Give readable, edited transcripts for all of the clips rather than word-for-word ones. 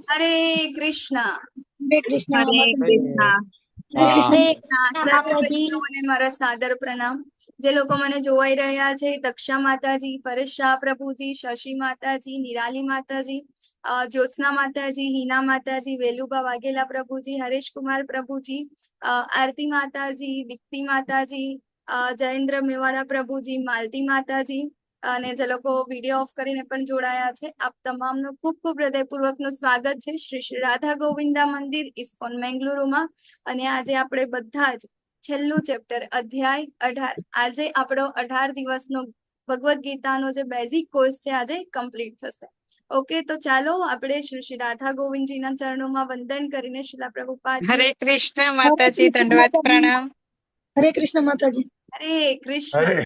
હરે કૃષ્ણ. હરે કૃષ્ણ હરે માતાજી. કૃષ્ણ. હરે કૃષ્ણ સર્વ માતાજી. વૈષ્ણવોને મારા સાદર પ્રણામ. જે લોકો મને જોવાઈ રહ્યા છે, દક્ષા માતાજી, પરેશ શાહ પ્રભુજી, શશી માતાજી, નિરાલી માતાજી, જ્યોત્સના માતાજી, હિના માતાજી, વેલુબા વાઘેલા પ્રભુજી, હરેશ કુમાર પ્રભુજી, આરતી માતાજી, દીપ્તિ માતાજી, જયેન્દ્ર મેવાડા પ્રભુજી, માલતી માતાજી, અને જે લોકો વિડીયો ઓફ કરીને પણ જોડાયા છે, આપ તમામનું ખૂબ ખૂબ હૃદયપૂર્વકનું સ્વાગત છે શ્રી શ્રી રાધા ગોવિંદા મંદિર ઇસ્કોન બેંગલુરુમાં. અને આજે આપણે બધા જ છેલ્લું ચેપ્ટર અધ્યાય 18, આજે આપણો 18 દિવસનો ભગવદ્ ગીતાનો જે બેઝિક કોર્સ છે આજે કમ્પ્લીટ થશે. ઓકે, તો ચાલો આપણે શ્રી શ્રી રાધા ગોવિંદજીના ચરણોમાં વંદન કરીને શિલા પ્રભુપાદજી. હરે કૃષ્ણ માતાજી, દંડવત પ્રણામ. હરે કૃષ્ણ માતાજી. હરે કૃષ્ણ.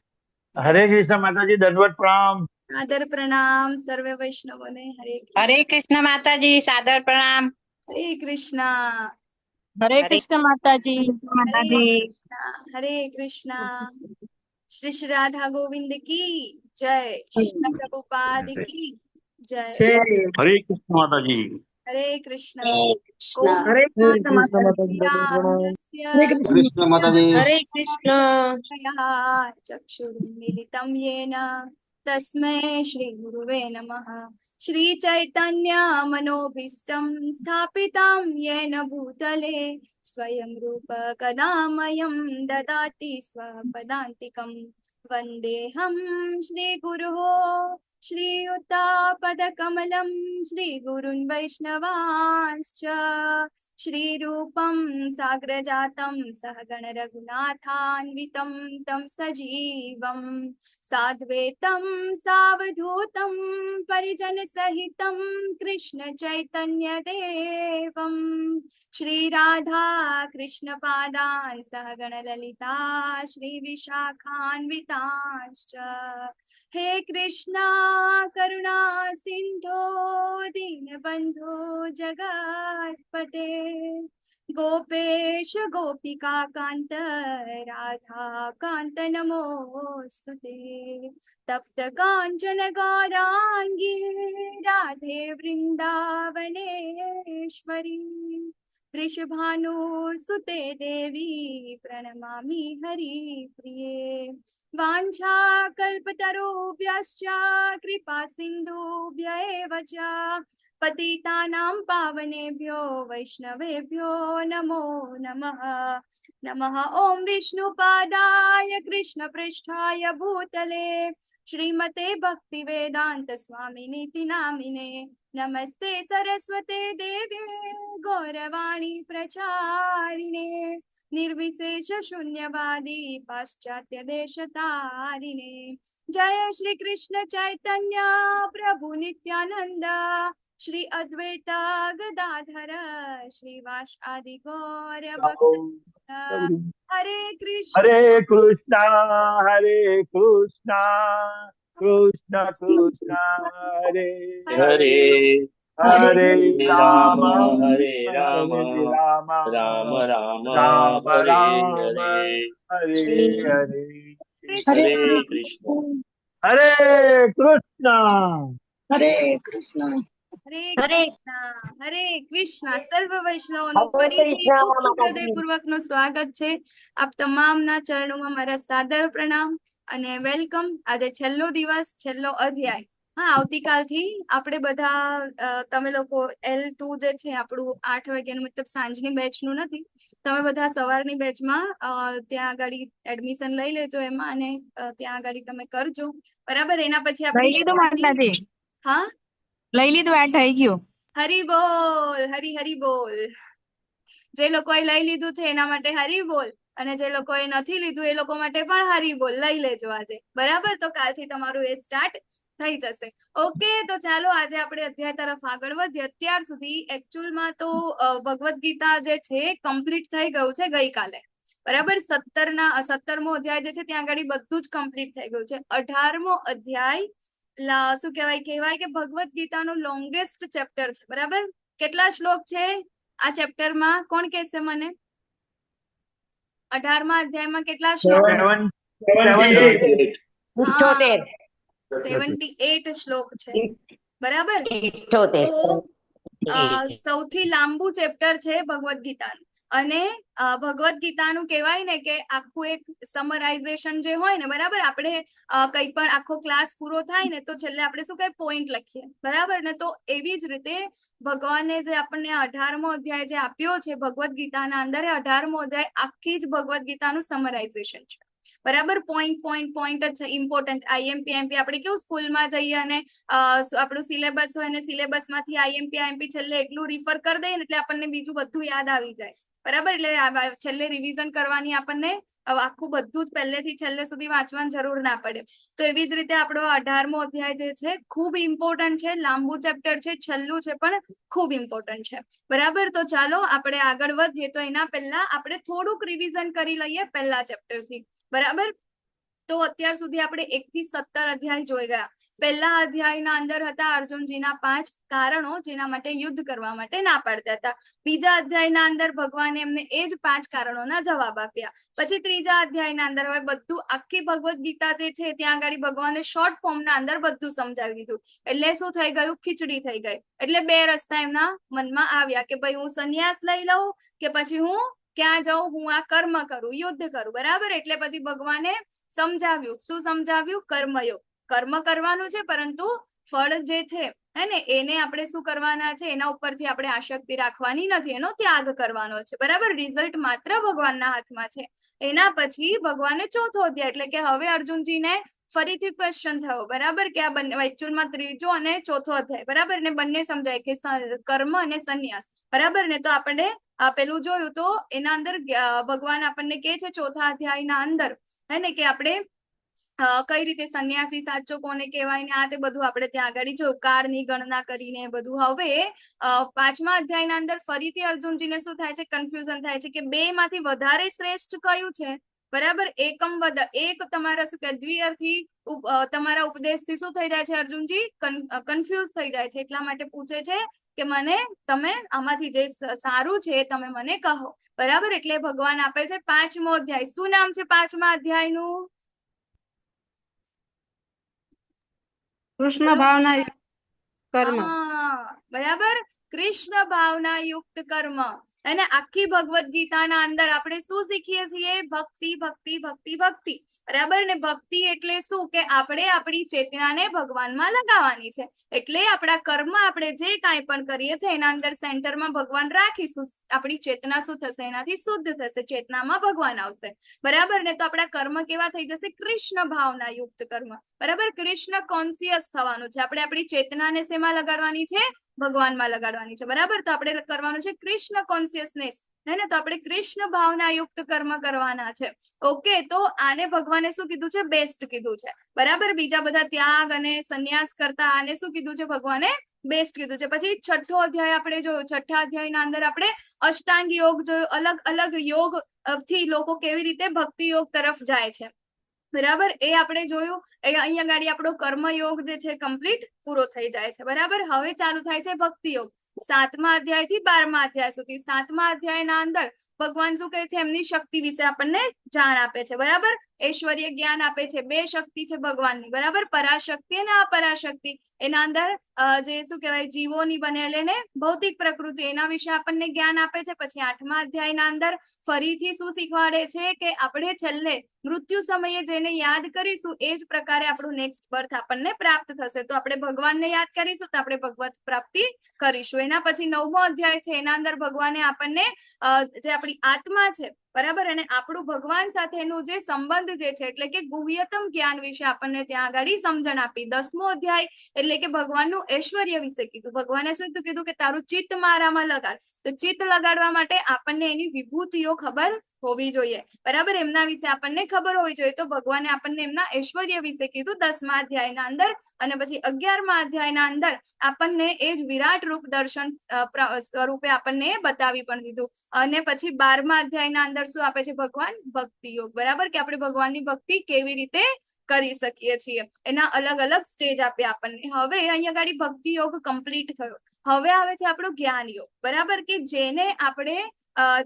હરે કૃષ્ણ માતાજી, દંડવત પ્રણામ. સાદર પ્રણામ સર્વે વૈષ્ણવોને. હરે હરે કૃષ્ણ માતાજી, સાદર પ્રણામ. હરે કૃષ્ણ. હરે કૃષ્ણ માતાજી. હરે કૃષ્ણ. હરે કૃષ્ણ. શ્રી શ્રી રાધા ગોવિંદ કી જય. શ્રી પ્રભુપાદ કી જય. હરે કૃષ્ણ માતાજી. હરે કૃષ્ણ. હરે કૃષ્ણ માતાજી. હરે કૃષ્ણ માતાજી. હરે કૃષ્ણ. ચક્ષુરુન્મિલિतं येन तस्मै श्री गुरुवे नमः. श्री चैतन्य मनोभीष्टं स्थापितं येन भूतले स्वयं रूप कदा मह्यं ददाति स्वपदान्तिकं. वन्देऽहं श्रीगुरुः श्रीयुतापदकमलं श्रीगुरुन् वैष्णवांश्च. श्रीरूपं साग्रजातं सहगण रघुनाथान्वितं तं सजीवं साद्वैतं सावधूतं परिजनसहितं कृष्ण चैतन्य देवं श्रीराधा कृष्णपादान् सहगण ललिता श्रीविशाखान्वितांश्च. हे कृष्णा करुणा सिन्धो दीनबन्धो जगत्पते गोपेश गोपिका कान्त राधा कान्त नमोऽस्तुते. तप्त काञ्चन गौराङ्गी राधे वृन्दावनेश्वरी वृषभानुसुते देवी प्रणमामि हरिप्रिये. वाञ्छाकल्पतरुभ्यश्च कृपा सिन्धुभ्य एव च पतितानां पावनेभ्यो वैष्णवेभ्यो नमो नमः. नमः ॐ विष्णुपादाय कृष्णपृष्ठाय भूतले श्रीमते भक्तिवेदान्त स्वामिनीति नामिने. नमस्ते सरस्वते देवे गौरवाणी प्रचारिणे निर्विशेष शून्यवादी पाश्चात्य देशतारिणे. जय श्री कृष्ण चैतन्य प्रभु नित्यानंद श्री अद्वैत गदाधर श्रीवास आदि गौर भक्त. हरे कृष्ण હરે કૃષ્ણ હરે કૃષ્ણ કૃષ્ણ કૃષ્ણ હરે હરે હરે રામ હરે રામ રામ રામ રામ રામ હરે રામ હરે હરે હરે હરે કૃષ્ણ હરે કૃષ્ણ. હરે કૃષ્ણ. હરે કૃષ્ણ. હરે કૃષ્ણ. સર્વ વૈષ્ણવોનું ફરીથી ખૂબ ખૂબ હૃદયપૂર્વકનું સ્વાગત છે. આપ તમામના ચરણોમાં મારા સાદર પ્રણામ અને વેલકમ. આજે છેલ્લો દિવસ, છેલ્લો અધ્યાય. હા, આવતીકાલથી આપણે બધા તમે લોકો L2 જે છે આપણું 8 વાગ્યાનું, મતલબ સાંજની બેચનું નથી, તમે બધા સવારની બેચમાં ત્યાં આગળ એડમિશન લઈ લેજો એમાં, અને ત્યાં આગળ તમે કરજો, બરાબર. એના પછી લઈ લીધું આપણે માતાજી, હા લઈ લીધું, આ થઈ ગયું. હરી બોલ. હરી હરી બોલ. જે લોકોએ લઈ લીધું છે એના માટે હરી બોલ, અને જે લોકોએ નથી લીધું એ લોકો માટે પણ હરી બોલ. લઈ લેજો આજે, બરાબર. તો કાલથી તમારું એ સ્ટાર્ટ થઈ જશે. ઓકે, તો ચાલો આજે આપણે અધ્યાય તરફ આગળ વધીએ. અત્યાર સુધી એકચ્યુઅલમાં તો ભગવદ્ ગીતા જે છે કમ્પ્લીટ થઈ ગયું છે ગઈકાલે, બરાબર. 17મો અધ્યાય જે છે ત્યાં આગળ બધું જ કમ્પ્લીટ થઈ ગયું છે. 18મો અધ્યાય શું કહેવાય કે ભગવદ્ ગીતાનું લોંગેસ્ટ ચેપ્ટર છે, બરાબર. કેટલા શ્લોક છે આ ચેપ્ટરમાં? કોણ કહેશે મને? 18મા અધ્યાયમાં કેટલા શ્લોક? 78 શ્લોક છે, બરાબર. સૌથી લાંબુ ચેપ્ટર છે ભગવદ્ ગીતાનું. અને ભગવદ્ ગીતાનું કહેવાય ને કે આખું એક સમરાઇઝેશન જે હોય ને, બરાબર, આપણે કંઈ પણ આખો ક્લાસ પૂરો થાય ને તો છેલ્લે આપણે શું કહે, પોઈન્ટ લખીએ, બરાબર ને. તો એવી જ રીતે ભગવાને જે આપણને 18મો અધ્યાય જે આપ્યો છે ભગવદ્ ગીતાના અંદર, 18મો અધ્યાય આખી જ ભગવદ્ ગીતાનું સમરાઇઝેશન છે, બરાબર. પોઈન્ટ જ છે, ઇમ્પોર્ટન્ટ. આઈએમપી આપણે કેવું સ્કૂલમાં જઈએ અને આપણું સિલેબસ હોય ને સિલેબસ માંથી આઈએમપી છેલ્લે એટલું રિફર કરી દઈએ ને એટલે આપણને બીજું બધું યાદ આવી જાય, બરાબર. એટલે છેલ્લે રિવિઝન કરવાની આપણને આખું બધું જ પહેલેથી છેલ્લે સુધી વાંચવાની જરૂર ના પડે. તો એવી જ રીતે આપણો 18મો અધ્યાય જે છે ખૂબ ઇમ્પોર્ટન્ટ છે, લાંબુ ચેપ્ટર છે, છેલ્લું છે પણ ખૂબ ઇમ્પોર્ટન્ટ છે, બરાબર. તો ચાલો આપણે આગળ વધીએ. તો એના પહેલા આપણે થોડુંક રિવિઝન કરી લઈએ પહેલા ચેપ્ટર થી, બરાબર. તો અત્યાર સુધી આપણે 1 થી 17 અધ્યાય જોઈ ગયા. પહેલા અધ્યાયના અંદર હતા અર્જુનજીના 5 કારણો જેના માટે યુદ્ધ કરવા માટે ના પાડતા હતા. બીજા અધ્યાયના અંદર ભગવાને એમને એ જ 5 કારણોના જવાબ આપ્યા. પછી ત્રીજા અધ્યાયના અંદર હવે બધું આખી ભગવદ્ ગીતા જે છે ત્યાં આગળ ભગવાને શોર્ટ ફોર્મના અંદર બધું સમજાવી દીધું. એટલે શું થઈ ગયું, ખીચડી થઈ ગઈ. એટલે બે રસ્તા એમના મનમાં આવ્યા કે ભાઈ હું સંન્યાસ લઈ લઉં કે પછી હું ક્યાં જાઉં, હું આ કર્મ કરું, યુદ્ધ કરું, બરાબર. એટલે પછી ભગવાને સમજાવ્યું. શું સમજાવ્યું? કર્મયોગ. કર્મ કરવાનું છે પરંતુ ફળ જે છે હે ને એને આપણે શું કરવાના છે, એના ઉપરથી આપણે આસક્તિ રાખવાની નથી, એનો ત્યાગ કરવાનો છે, બરાબર. રિઝલ્ટ માત્ર ભગવાનના હાથમાં છે. એના પછી ભગવાને ચોથો અધ્યાય એટલે કે હવે અર્જુનજીને ફરીથી ક્વેશ્ચન થયો, બરાબર, કે આ બંને એકચ્યુઅલમાં ત્રીજો અને ચોથો અધ્યાય, બરાબર, ને બંને સમજાય કે કર્મ અને સંન્યાસ, બરાબર ને. તો આપણે પેલું જોયું તો એના અંદર ભગવાન આપણને કહે છે ચોથા અધ્યાયના અંદર હે ને કે આપણે કઈ રીતે સંન્યાસી સાચો કોને કહેવાય ને આ તે બધું આપણે ત્યાં આગળ જોયું, કાળની ગણના કરીને બધું. હવે 5મા અધ્યાયના અંદર ફરીથી અર્જુનજીને શું થાય છે, કન્ફ્યુઝન થાય છે કે બે માંથી વધારે શ્રેષ્ઠ કયું છે, બરાબર. એક તમારા શું કે દ્વિઅર્થી તમારા ઉપદેશથી શું થઈ જાય છે, અર્જુનજી કન્ફ્યુઝ થઈ જાય છે. એટલા માટે પૂછે છે કે મને તમે આમાંથી જે સારું છે તમે મને કહો, બરાબર. એટલે ભગવાન આપે છે 5મો અધ્યાય. શું નામ છે 5મા અધ્યાયનું? કૃષ્ણ ભાવના કર્મ. બરાબર, કૃષ્ણ ભાવના યુક્ત કર્મ. અને આખી ભગવદ્ ગીતાના અંદર આપણે શું શીખીએ છીએ? ભક્તિ, ભક્તિ, ભક્તિ, ભક્તિ, બરાબર. ને ભક્તિ એટલે શું કે આપણે આપણી ચેતનાને ભગવાનમાં લગાવવાની છે. એટલે આપણા કર્મ આપણે જે કાંઈ પણ કરીએ છીએ એના અંદર સેન્ટરમાં ભગવાન રાખીશું. આપણી ચેતના શું થશે, એનાથી શુદ્ધ થશે, ચેતનામાં ભગવાન આવશે, બરાબર ને. તો આપણા કર્મ કેવા થઈ જશે? કૃષ્ણ ભાવના યુક્ત કર્મ, બરાબર. કૃષ્ણ કોન્સિયસ થવાનું છે. આપણે આપણી ચેતનાને શેમાં લગાડવાની છે? ભગવાનમાં લગાડવાની છે, બરાબર. તો આપણે કરવાનું છે કૃષ્ણ કોન્સિયસનેસ, હે ને. તો આપણે કૃષ્ણ ભાવના યુક્ત કર્મ કરવાના છે. ઓકે, તો આને ભગવાને શું કીધું છે? બેસ્ટ કીધું છે, બરાબર. બીજા બધા ત્યાગ અને સંન્યાસ કરતા આને શું કીધું છે? ભગવાને બેસ્ટ કીધું છે. પછી છઠ્ઠો અધ્યાય આપણે જોયું. છઠ્ઠા અધ્યાયના અંદર આપણે અષ્ટાંગ યોગ જોયું. અલગ અલગ યોગ થી લોકો કેવી રીતે ભક્તિ યોગ તરફ જાય છે, બરાબર, એ આપણે જોયું. અહીંયા ગાડી આપણો કર્મયોગ જે છે કમ્પ્લીટ પૂરો થઈ જાય છે, બરાબર. હવે ચાલુ થાય છે ભક્તિ યોગ. 7મા અધ્યાય થી 12મા અધ્યાય સુધી. 7મા અધ્યાયના અંદર ભગવાન શું કહે છે? એમની શક્તિ વિશે આપણને જાણ આપે છે, બરાબર. ઐશ્વર્ય જ્ઞાન આપે છે. બે શક્તિ છે ભગવાનની, બરાબર, પરાશક્તિ અને અપરાશક્તિ. એના અંદર જે શું કહેવાય જીવોની બનેલી ને ભૌતિક પ્રકૃતિ, એના વિશે આપણને જ્ઞાન આપે છે. પછી 8મા અધ્યાયના અંદર ફરીથી શું શીખવાડે છે કે આપણે છેલ્લે મૃત્યુ સમયે જેને યાદ કરીશું એ જ પ્રકારે આપણું નેક્સ્ટ બર્થ આપણને પ્રાપ્ત થશે. તો આપણે ભગવાનને યાદ કરીશું તો આપણે ભગવત પ્રાપ્તિ કરીશું. એના પછી 9મો અધ્યાય છે. એના અંદર ભગવાને આપણને જે આપણી આત્મા છે, બરાબર, અને આપણું ભગવાન સાથેનું જે સંબંધ જે છે એટલે કે ગુહ્યતમ જ્ઞાન વિશે આપણને ત્યાં આગળ સમજણ આપી. 10મો અધ્યાય એટલે કે ભગવાનનું ઐશ્વર્ય વિશે કીધું. ભગવાને શું કીધું કે તારું ચિત્ત મારામાં લગાડ. તો ચિત્ત લગાડવા માટે આપણને એની વિભૂતિઓ ખબર હોવી જોઈએ, બરાબર. એમના વિશે આપણને ખબર હોવી જોઈએ. તો ભગવાને આપણને એમના ઐશ્વર્ય વિશે કીધું 10મા અધ્યાયના અંદર. અને પછી 11મા અધ્યાયના અંદર આપણને એ જ વિરાટ રૂપ દર્શન સ્વરૂપે આપણને બતાવી પણ દીધું. અને પછી 12મા અધ્યાયના અંદર શું આપે છે ભગવાન? ભક્તિ યોગ, બરાબર, કે આપણે ભગવાનની ભક્તિ કેવી રીતે કરી શકીએ છીએ. એના અલગ અલગ સ્ટેજ આપ્યા આપણને. હવે અહીંયા ગાડી ભક્તિ યોગ કમ્પ્લીટ થયો. હવે આવે છે આપણો જ્ઞાન યોગ, બરાબર, કે જેને આપણે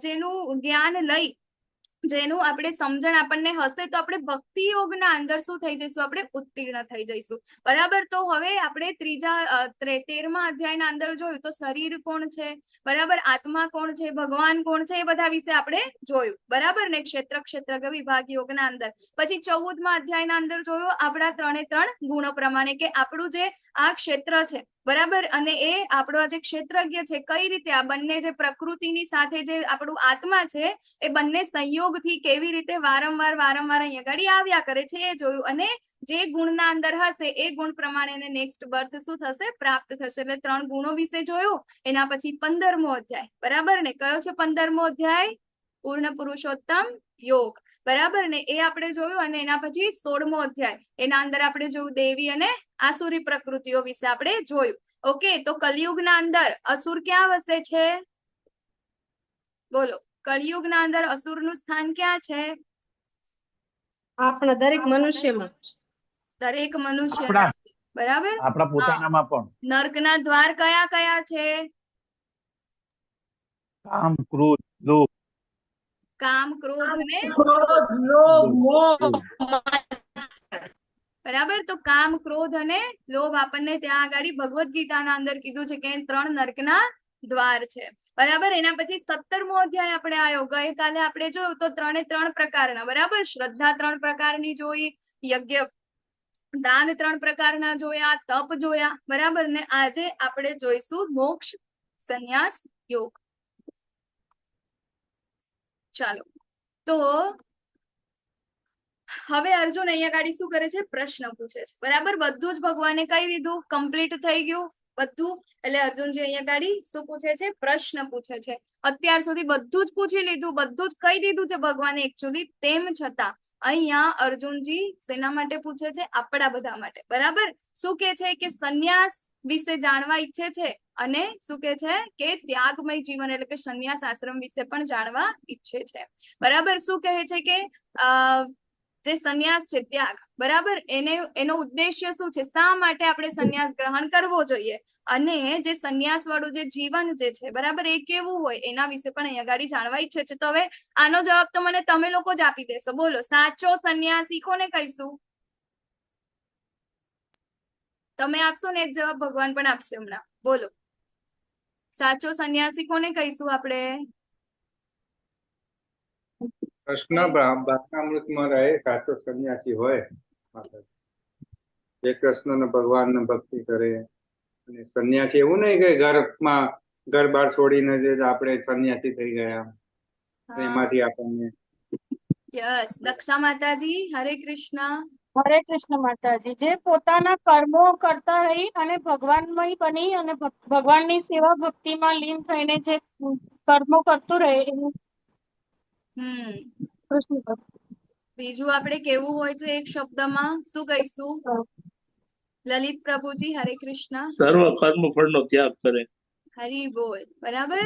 જેનું જ્ઞાન લઈ જેનું આપણે સમજણ આપણને હશે તો આપણે ભક્તિ યોગના અંદર શું થઈ જઈશું, આપણે ઉત્તીર્ણ થઈ જઈશું. બરાબર. તો હવે આપણે 13મા અધ્યાયના અંદર જોયું તો શરીર કોણ છે, બરાબર, આત્મા કોણ છે, ભગવાન કોણ છે, એ બધા વિશે આપણે જોયું. બરાબર ને, ક્ષેત્ર વિભાગ યોગના અંદર. પછી 14મા અધ્યાયના અંદર જોયું આપણા 3 ગુણો પ્રમાણે કે આપણું જે આ ક્ષેત્ર છે, બરાબર, અને એ આપણો આ જે ક્ષેત્રજ્ઞ છે કઈ રીતે આ બંને જે પ્રકૃતિની સાથે જે આપણું આત્મા છે એ બંને સંયોગથી કેવી રીતે વારંવાર અહીંયા આગળ આવ્યા કરે છે એ જોયું. અને જે ગુણના અંદર હશે એ ગુણ પ્રમાણે નેક્સ્ટ બર્થ શું થશે, પ્રાપ્ત થશે. એટલે 3 ગુણો વિશે જોયું. એના પછી 15મો અધ્યાય, બરાબર ને, કયો છે 15મો અધ્યાય? પૂર્ણ પુરુષોત્તમ યોગ, બરાબર ને, એ આપણે જોયું. અને એના પછી 16મો અધ્યાય, એના અંદર આપણે જોયું દેવી અને આસુરી પ્રકૃતિઓ વિશે આપણે જોયું. ઓકે, તો કલયુગના અંદર અસુર ક્યાં વસે છે? બોલો, કળિયુગના અંદર અસુરનું સ્થાન ક્યાં છે? આપણા દરેક મનુષ્યમાં. દરેક મનુષ્ય, આપણા બરાબર. આપણા પોતાનામાં પણ નર્કના દ્વાર કયા કયા છે? કામ, ક્રોધ, લોભ. કામ, ક્રોધ અને ક્રોધ, લોભ, મોહ. બરાબર. તો કામ, ક્રોધ અને લોભ આપણને ત્યાં આગળ ભગવદ્ ગીતાના અંદર કીધું છે કે 3 નર્કના દ્વાર છે. બરાબર. એના પછી 17મો અધ્યાય આપણે આવ્યો. ગઈકાલે આપણે જોયું તો 3 પ્રકારના, બરાબર, શ્રદ્ધા 3 પ્રકારની જોઈ, યજ્ઞ દાન 3 પ્રકારના જોયા, તપ જોયા, બરાબર ને. આજે આપણે જોઈશું મોક્ષ સંન્યાસ યોગ. ચાલો, તો હવે અર્જુન અહીંયા ગાડી શું કરે છે, પ્રશ્ન પૂછે છે. બરાબર, બધું જ ભગવાને કહી દીધું, કમ્પ્લીટ થઈ ગયું બધું. એટલે અર્જુનજી અહીંયા ગાડી શું પૂછે છે, પ્રશ્ન પૂછે છે. અત્યાર સુધી બધું જ પૂછી લીધું, બધું જ કહી દીધું છે ભગવાને એકચ્યુઅલી. તેમ છતાં અહીંયા અર્જુનજી શેના માટે પૂછે છે? આપણા બધા માટે. બરાબર. શું કે છે કે સંન્યાસ વિશે જાણવા ઈચ્છે છે અને શું કે છે કે ત્યાગમય જીવન એટલે કે સંન્યાસ આશ્રમ વિશે પણ જાણવા ઈચ્છે છે. બરાબર. શું કહે છે કે જે સંન્યાસ છે, ત્યાગ, બરાબર, એનો ઉદ્દેશ્ય શું છે, શા માટે આપણે સંન્યાસ ગ્રહણ કરવો જોઈએ, અને જે સંન્યાસ વાળું જે જીવન જે છે, બરાબર, એ કેવું હોય એના વિશે પણ અહીંયા ગાડી જાણવા ઈચ્છે છે. તો હવે આનો જવાબ તો મને તમે લોકો જ આપી દેશો. બોલો, સાચો સંન્યાસી કોને કહીશું? તમે આપશો ને એક જવાબ, ભગવાન પણ આપશે હમણાં. બોલો, સાચો સંન્યાસી કોને કહીશું આપણે? કૃષ્ણ ભાવનામૃતમાં રહે સાચો સંન્યાસી હોય. જે કૃષ્ણ ને ભગવાન ને ભક્તિ કરે. અને સંન્યાસી એવું નહીં કે ઘર બાર છોડીને જે આપણે સંન્યાસી થઈ ગયા, એમાંથી આપણને. યસ, દક્ષા માતાજી, હરે કૃષ્ણ. હરે કૃષ્ણ માતાજી. જે પોતાના કર્મો કરતા રહી અને ભગવાનમય બની અને ભગવાનની સેવા ભક્તિમાં લીન થઈને જે કર્મો કરતું રહે એનું કૃષ્ણ ભક્ત. બીજું આપણે કેવું હોય તો એક શબ્દમાં શું કહીશું? લલિત પ્રભુજી, હરે કૃષ્ણ. સર્વ કર્મ ફળનો ત્યાગ કરે. હરી બોલ. બરાબર.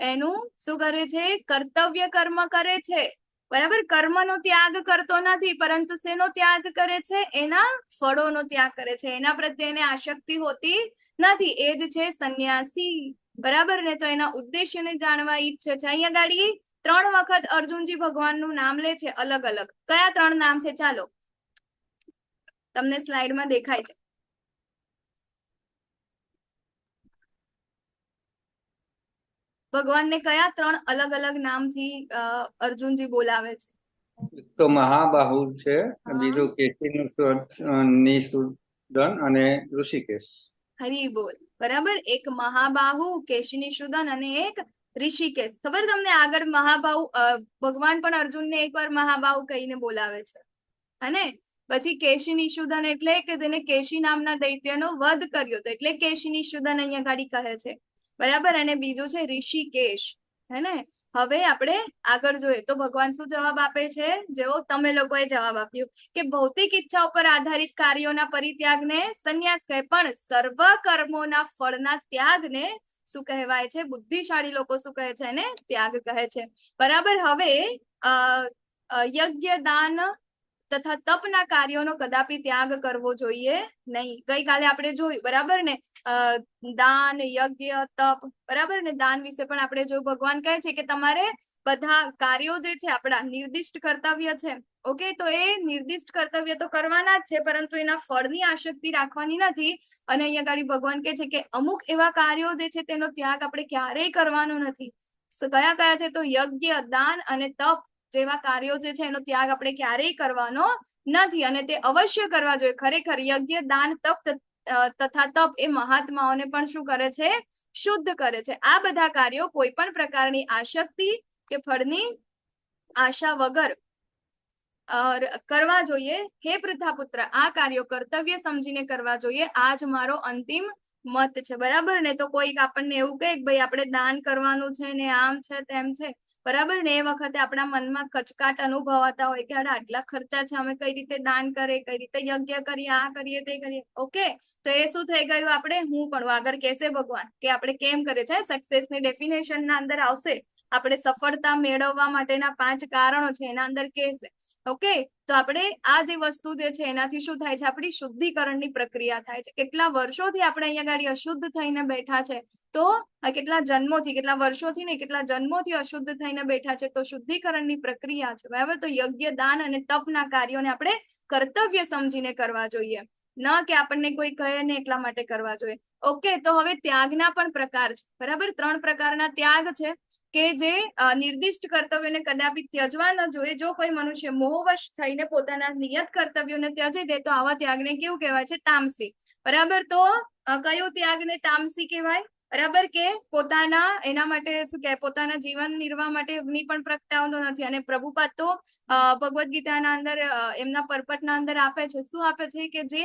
એનું શું કરે છે? કર્તવ્ય કર્મ કરે છે. બરાબર. કર્મનો ત્યાગ કરતો નથી, પરંતુ શેનો ત્યાગ કરે છે? એના ફળોનો ત્યાગ કરે છે. એના પ્રત્યે એને આસક્તિ હોતી નથી. એ જ છે સંન્યાસી. બરાબર ને. તો એના ઉદ્દેશ્યને જાણવા ઈચ્છે છે. અહીંયા ગાડી 3 વખત અર્જુનજી ભગવાનનું નામ લે છે, અલગ અલગ. કયા 3 નામ છે? ચાલો, તમને સ્લાઇડમાં દેખાય છે. ભગવાનને કયા 3 અલગ અલગ નામથી અર્જુનજી બોલાવે છે? એક તો મહાબાહુ છે, બીજું કેશીનિષૂદન અને ઋષિકેશ. હરી બોલ. બરાબર. એક મહાબાહુ, કેશિનીશુદન અને એક ઋષિકેશ. ખબર તમને? આગળ મહાબાહુ ભગવાન પણ અર્જુનને એકવાર મહાબાહુ કહીને બોલાવે છે, હને? પછી કેશિનીશુદન એટલે કે જેને કેશી નામના દૈત્યનો વધ કર્યો હતો, એટલે કેશિનીશુદન અહીંયા ગાડી કહે છે. બરાબર. અને બીજું છે ઋષિકેશ, હે ને? હવે આપણે આગળ જોઈએ તો ભગવાન શું જવાબ આપે છે? જેવો તમે લોકોએ જવાબ આપ્યો કે ભૌતિક ઈચ્છાઓ પર આધારિત કાર્યોના પરિત્યાગને સંન્યાસ કહે, પણ સર્વ કર્મોના ફળના ત્યાગને શું કહેવાય છે? બુદ્ધિશાળી લોકો શું કહે છે? એને ત્યાગ કહે છે. બરાબર. હવે યજ્ઞ, દાન તથા તપના કાર્યોનો કદાપી ત્યાગ કરવો જોઈએ નહીં. ગઈકાલે આપણે જોયું, બરાબર ને, દાન, યજ્ઞ, તપ, બરાબર ને દાન વિશે પણ આપણે જો ભગવાન કહે છે કે તમારે બધા કાર્યો જે છે આપણા નિર્દિષ્ટ કર્તવ્ય છે, ઓકે, તો એ નિર્દિષ્ટ કર્તવ્ય તો કરવાના જ છે, પરંતુ એના ફળની આસક્તિ રાખવાની નથી. અને અહીંયા ગાડી ભગવાન કહે છે કે અમુક એવા કાર્યો જે છે તેનો ત્યાગ આપણે ક્યારેય કરવાનો નથી. કયા કયા છે? તો યજ્ઞ, દાન અને તપ જેવા કાર્યો જે છે એનો ત્યાગ આપણે ક્યારેય કરવાનો નથી, અને તે અવશ્ય કરવા જોઈએ. ખરેખર યજ્ઞ, દાન, તપ તથા તપ એ મહાત્માઓને પણ શું કરે છે? શુદ્ધ કરે છે. આ બધા કાર્યો કોઈ પણ પ્રકારની આસક્તિ કે ફળની આશા વગર કરવા જોઈએ. હે પૃથાપુત્ર, આ કાર્યો કર્તવ્ય સમજીને કરવા જોઈએ. આ જ મારો અંતિમ મત છે, બરાબર ને? તો કોઈક આપણને એવું કહે કે ભાઈ આપણે દાન કરવાનું છે ને આમ છે તેમ છે, બરાબર ને? એ વખતે આપણા મનમાં કચકાટ અનુભવાતા હોય કે આટલા ખર્ચા છે, અમે કઈ રીતે દાન કરીએ, કઈ રીતે યજ્ઞ કરીએ, આ કરીએ તે કરીએ, ઓકે, તો એ શું થઈ ગયું? આપણે હું પણ આગળ કહેશે ભગવાન કે આપણે કેમ કરીએ છીએ. સક્સેસની ડેફિનેશન ના અંદર આવશે, આપણે સફળતા મેળવવા માટેના 5 કારણો છે એના અંદર કહેશે, ઓકે. તો આપણે આ જે વસ્તુ જે છે એનાથી શું થાય છે? આપણી શુદ્ધિકરણની પ્રક્રિયા થાય છે. કેટલા વર્ષોથી આપણે અહીંયા ગાડી અશુદ્ધ થઈને બેઠા છે, તો કેટલા જન્મોથી, કેટલા વર્ષોથી નહીં, કેટલા જન્મોથી અશુદ્ધ થઈને બેઠા છે, તો શુદ્ધિકરણની પ્રક્રિયા છે, બરાબર? તો યજ્ઞ, દાન અને તપના કાર્યોને આપણે કર્તવ્ય સમજીને કરવા જોઈએ, ન કે આપણને કોઈ કહે ને એટલા માટે કરવા જોઈએ, ઓકે. તો હવે ત્યાગના પણ પ્રકાર છે, બરાબર? 3 પ્રકારના ત્યાગ છે કે જે નિર્દિષ્ટ કર્તવ્યોને કદાપી ત્યજવા ન જોઈએ. જો કોઈ મનુષ્ય મોહવશ થઈને પોતાના નિયત કર્તવ્યોને ત્યજી દે તો આવા ત્યાગને કેવું કહેવાય છે? તામસી, બરાબર? તો કયું ત્યાગને તામસી કહેવાય? બરાબર, કે પોતાના એના માટે શું કહેવાય, પોતાના જીવન નિર્વાહ માટે અગ્નિ પણ પ્રગટાવતો નથી. અને પ્રભુપાદ તો ભગવદ્ ગીતાના અંદર એમના પરપટના અંદર આપે છે, શું આપે છે? કે જે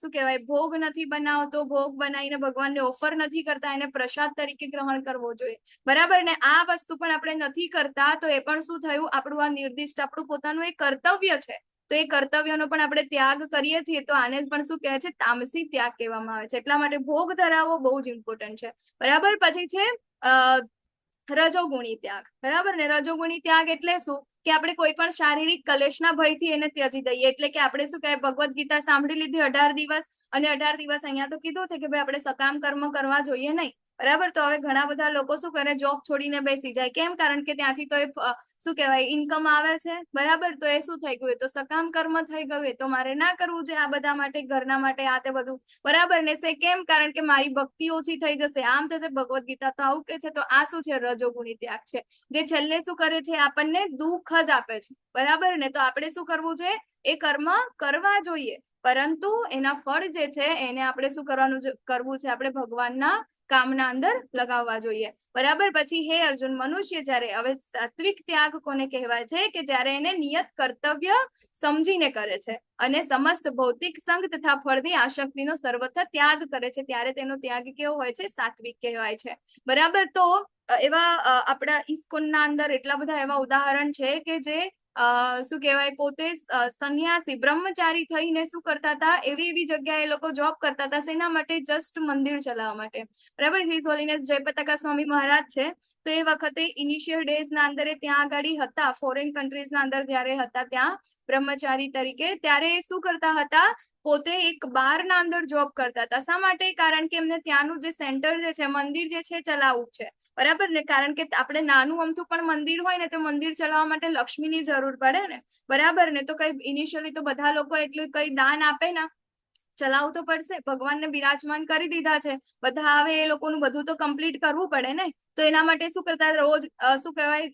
શું કહેવાય, ભોગ નથી બનાવતો, ભોગ બનાવીને ભગવાનને ઓફર નથી કરતા, એને પ્રસાદ તરીકે ગ્રહણ કરવો જોઈએ, બરાબર ને? આ વસ્તુ પણ આપણે નથી કરતા, તો એ પણ શું થયું? આપણું આ નિર્દિષ્ટ, આપણું પોતાનું એક કર્તવ્ય છે, તો એ કર્તવ્યનો પણ આપણે ત્યાગ કરીએ છીએ, તો આને પણ શું કહે છે? તામસી ત્યાગ કહેવામાં આવે છે. એટલા માટે ભોગ ધરાવવો બહુ જ ઇમ્પોર્ટન્ટ છે, બરાબર? પછી છે રજોગુણી ત્યાગ, બરાબર ને? રજોગુણી ત્યાગ એટલે શું? કે આપણે કોઈ પણ શારીરિક કલેશના ભયથી એને ત્યજી દઈએ. એટલે કે આપણે શું કહેવાય, ભગવદ્ ગીતા સાંભળી લીધી 18 દિવસ, અને 18 દિવસ અહીંયા તો કીધું છે કે ભાઈ આપણે સકામ કર્મ કરવા જોઈએ નહીં, બરાબર? તો હવે ઘણા બધા લોકો શું કરે? જોબ છોડીને બેસી જાય. કેમ? કારણ કે ત્યાંથી તો એ શું કહેવાય, ઇન્કમ આવે છે, બરાબર? તો એ શું થઈ ગયું? એ તો સકામ કર્મ થઈ ગયું. એ તો મારે ના કરવું છે આ બધા માટે, ઘરના માટે, આ તે બધું, બરાબર ને? કેમ? કારણ કે મારી ભક્તિ ઓછી થઈ જશે, આમ થશે. ભગવદ્ ગીતા તો આવું કે છે. તો આ શું છે? રજોગુણી ત્યાગ છે, જે છેલ્લે શું કરે છે? આપણને દુઃખ જ આપે છે, બરાબર ને? તો આપણે શું કરવું છે? એ કર્મ કરવા જોઈએ, પરંતુ એના ફળ જે છે એને આપણે શું કરવું છે? આપણે ભગવાનના કામના અંદર લગાવવા જોઈએ, બરાબર? પછી હે અર્જુન, મનુષ્ય જ્યારે, હવે સાત્વિક ત્યાગ કોને કહેવાય છે? કે જ્યારે એને નિયત કર્તવ્ય સમજીને કરે છે અને સમસ્ત ભૌતિક સંગ તથા ફળની આસક્તિનો સર્વથા ત્યાગ કરે છે, ત્યારે તેનો ત્યાગ કેવો હોય છે? સાત્વિક કહેવાય છે, બરાબર? તો એવા આપણા ઇસ્કોનના અંદર એટલા બધા એવા ઉદાહરણ છે કે જે શું કહેવાય, પોતે સંન્યાસી બ્રહ્મચારી થઈને શું કરતા હતા? એવી જગ્યાએ એ લોકો જોબ કરતા હતા. શેના માટે? જસ્ટ મંદિર ચલાવવા માટે, બરાબર? હિઝ હોલીનેસ જયપતાકા સ્વામી મહારાજ છે, તો એ વખતે ઇનિશિયલ ડેઝ ના અંદર ત્યાં આગળ હતા, ફોરેન કન્ટ્રીઝ ના અંદર જયારે હતા ત્યાં બ્રહ્મચારી તરીકે, ત્યારે એ શું કરતા હતા? પોતે એક બારના અંદર જોબ કરતા હતા. શા માટે? કારણ કે એમને ત્યાંનું જે સેન્ટર જે છે, મંદિર જે છે ચલાવવું છે, બરાબર ને? કારણ કે આપણે નાનું અમથું પણ મંદિર હોય ને, તો મંદિર ચલાવવા માટે લક્ષ્મીની જરૂર પડે ને, બરાબર ને? તો કઈ ઇનિશિયલી તો બધા લોકો એટલું કઈ દાન આપે ના, ચલાવવું તો પડશે. ભગવાનને બિરાજમાન કરી દીધા છે, બધા આવે, એ લોકોનું બધું તો કમ્પ્લીટ કરવું પડે ને. તો એના માટે શું કરતા? રોજ શું કહેવાય,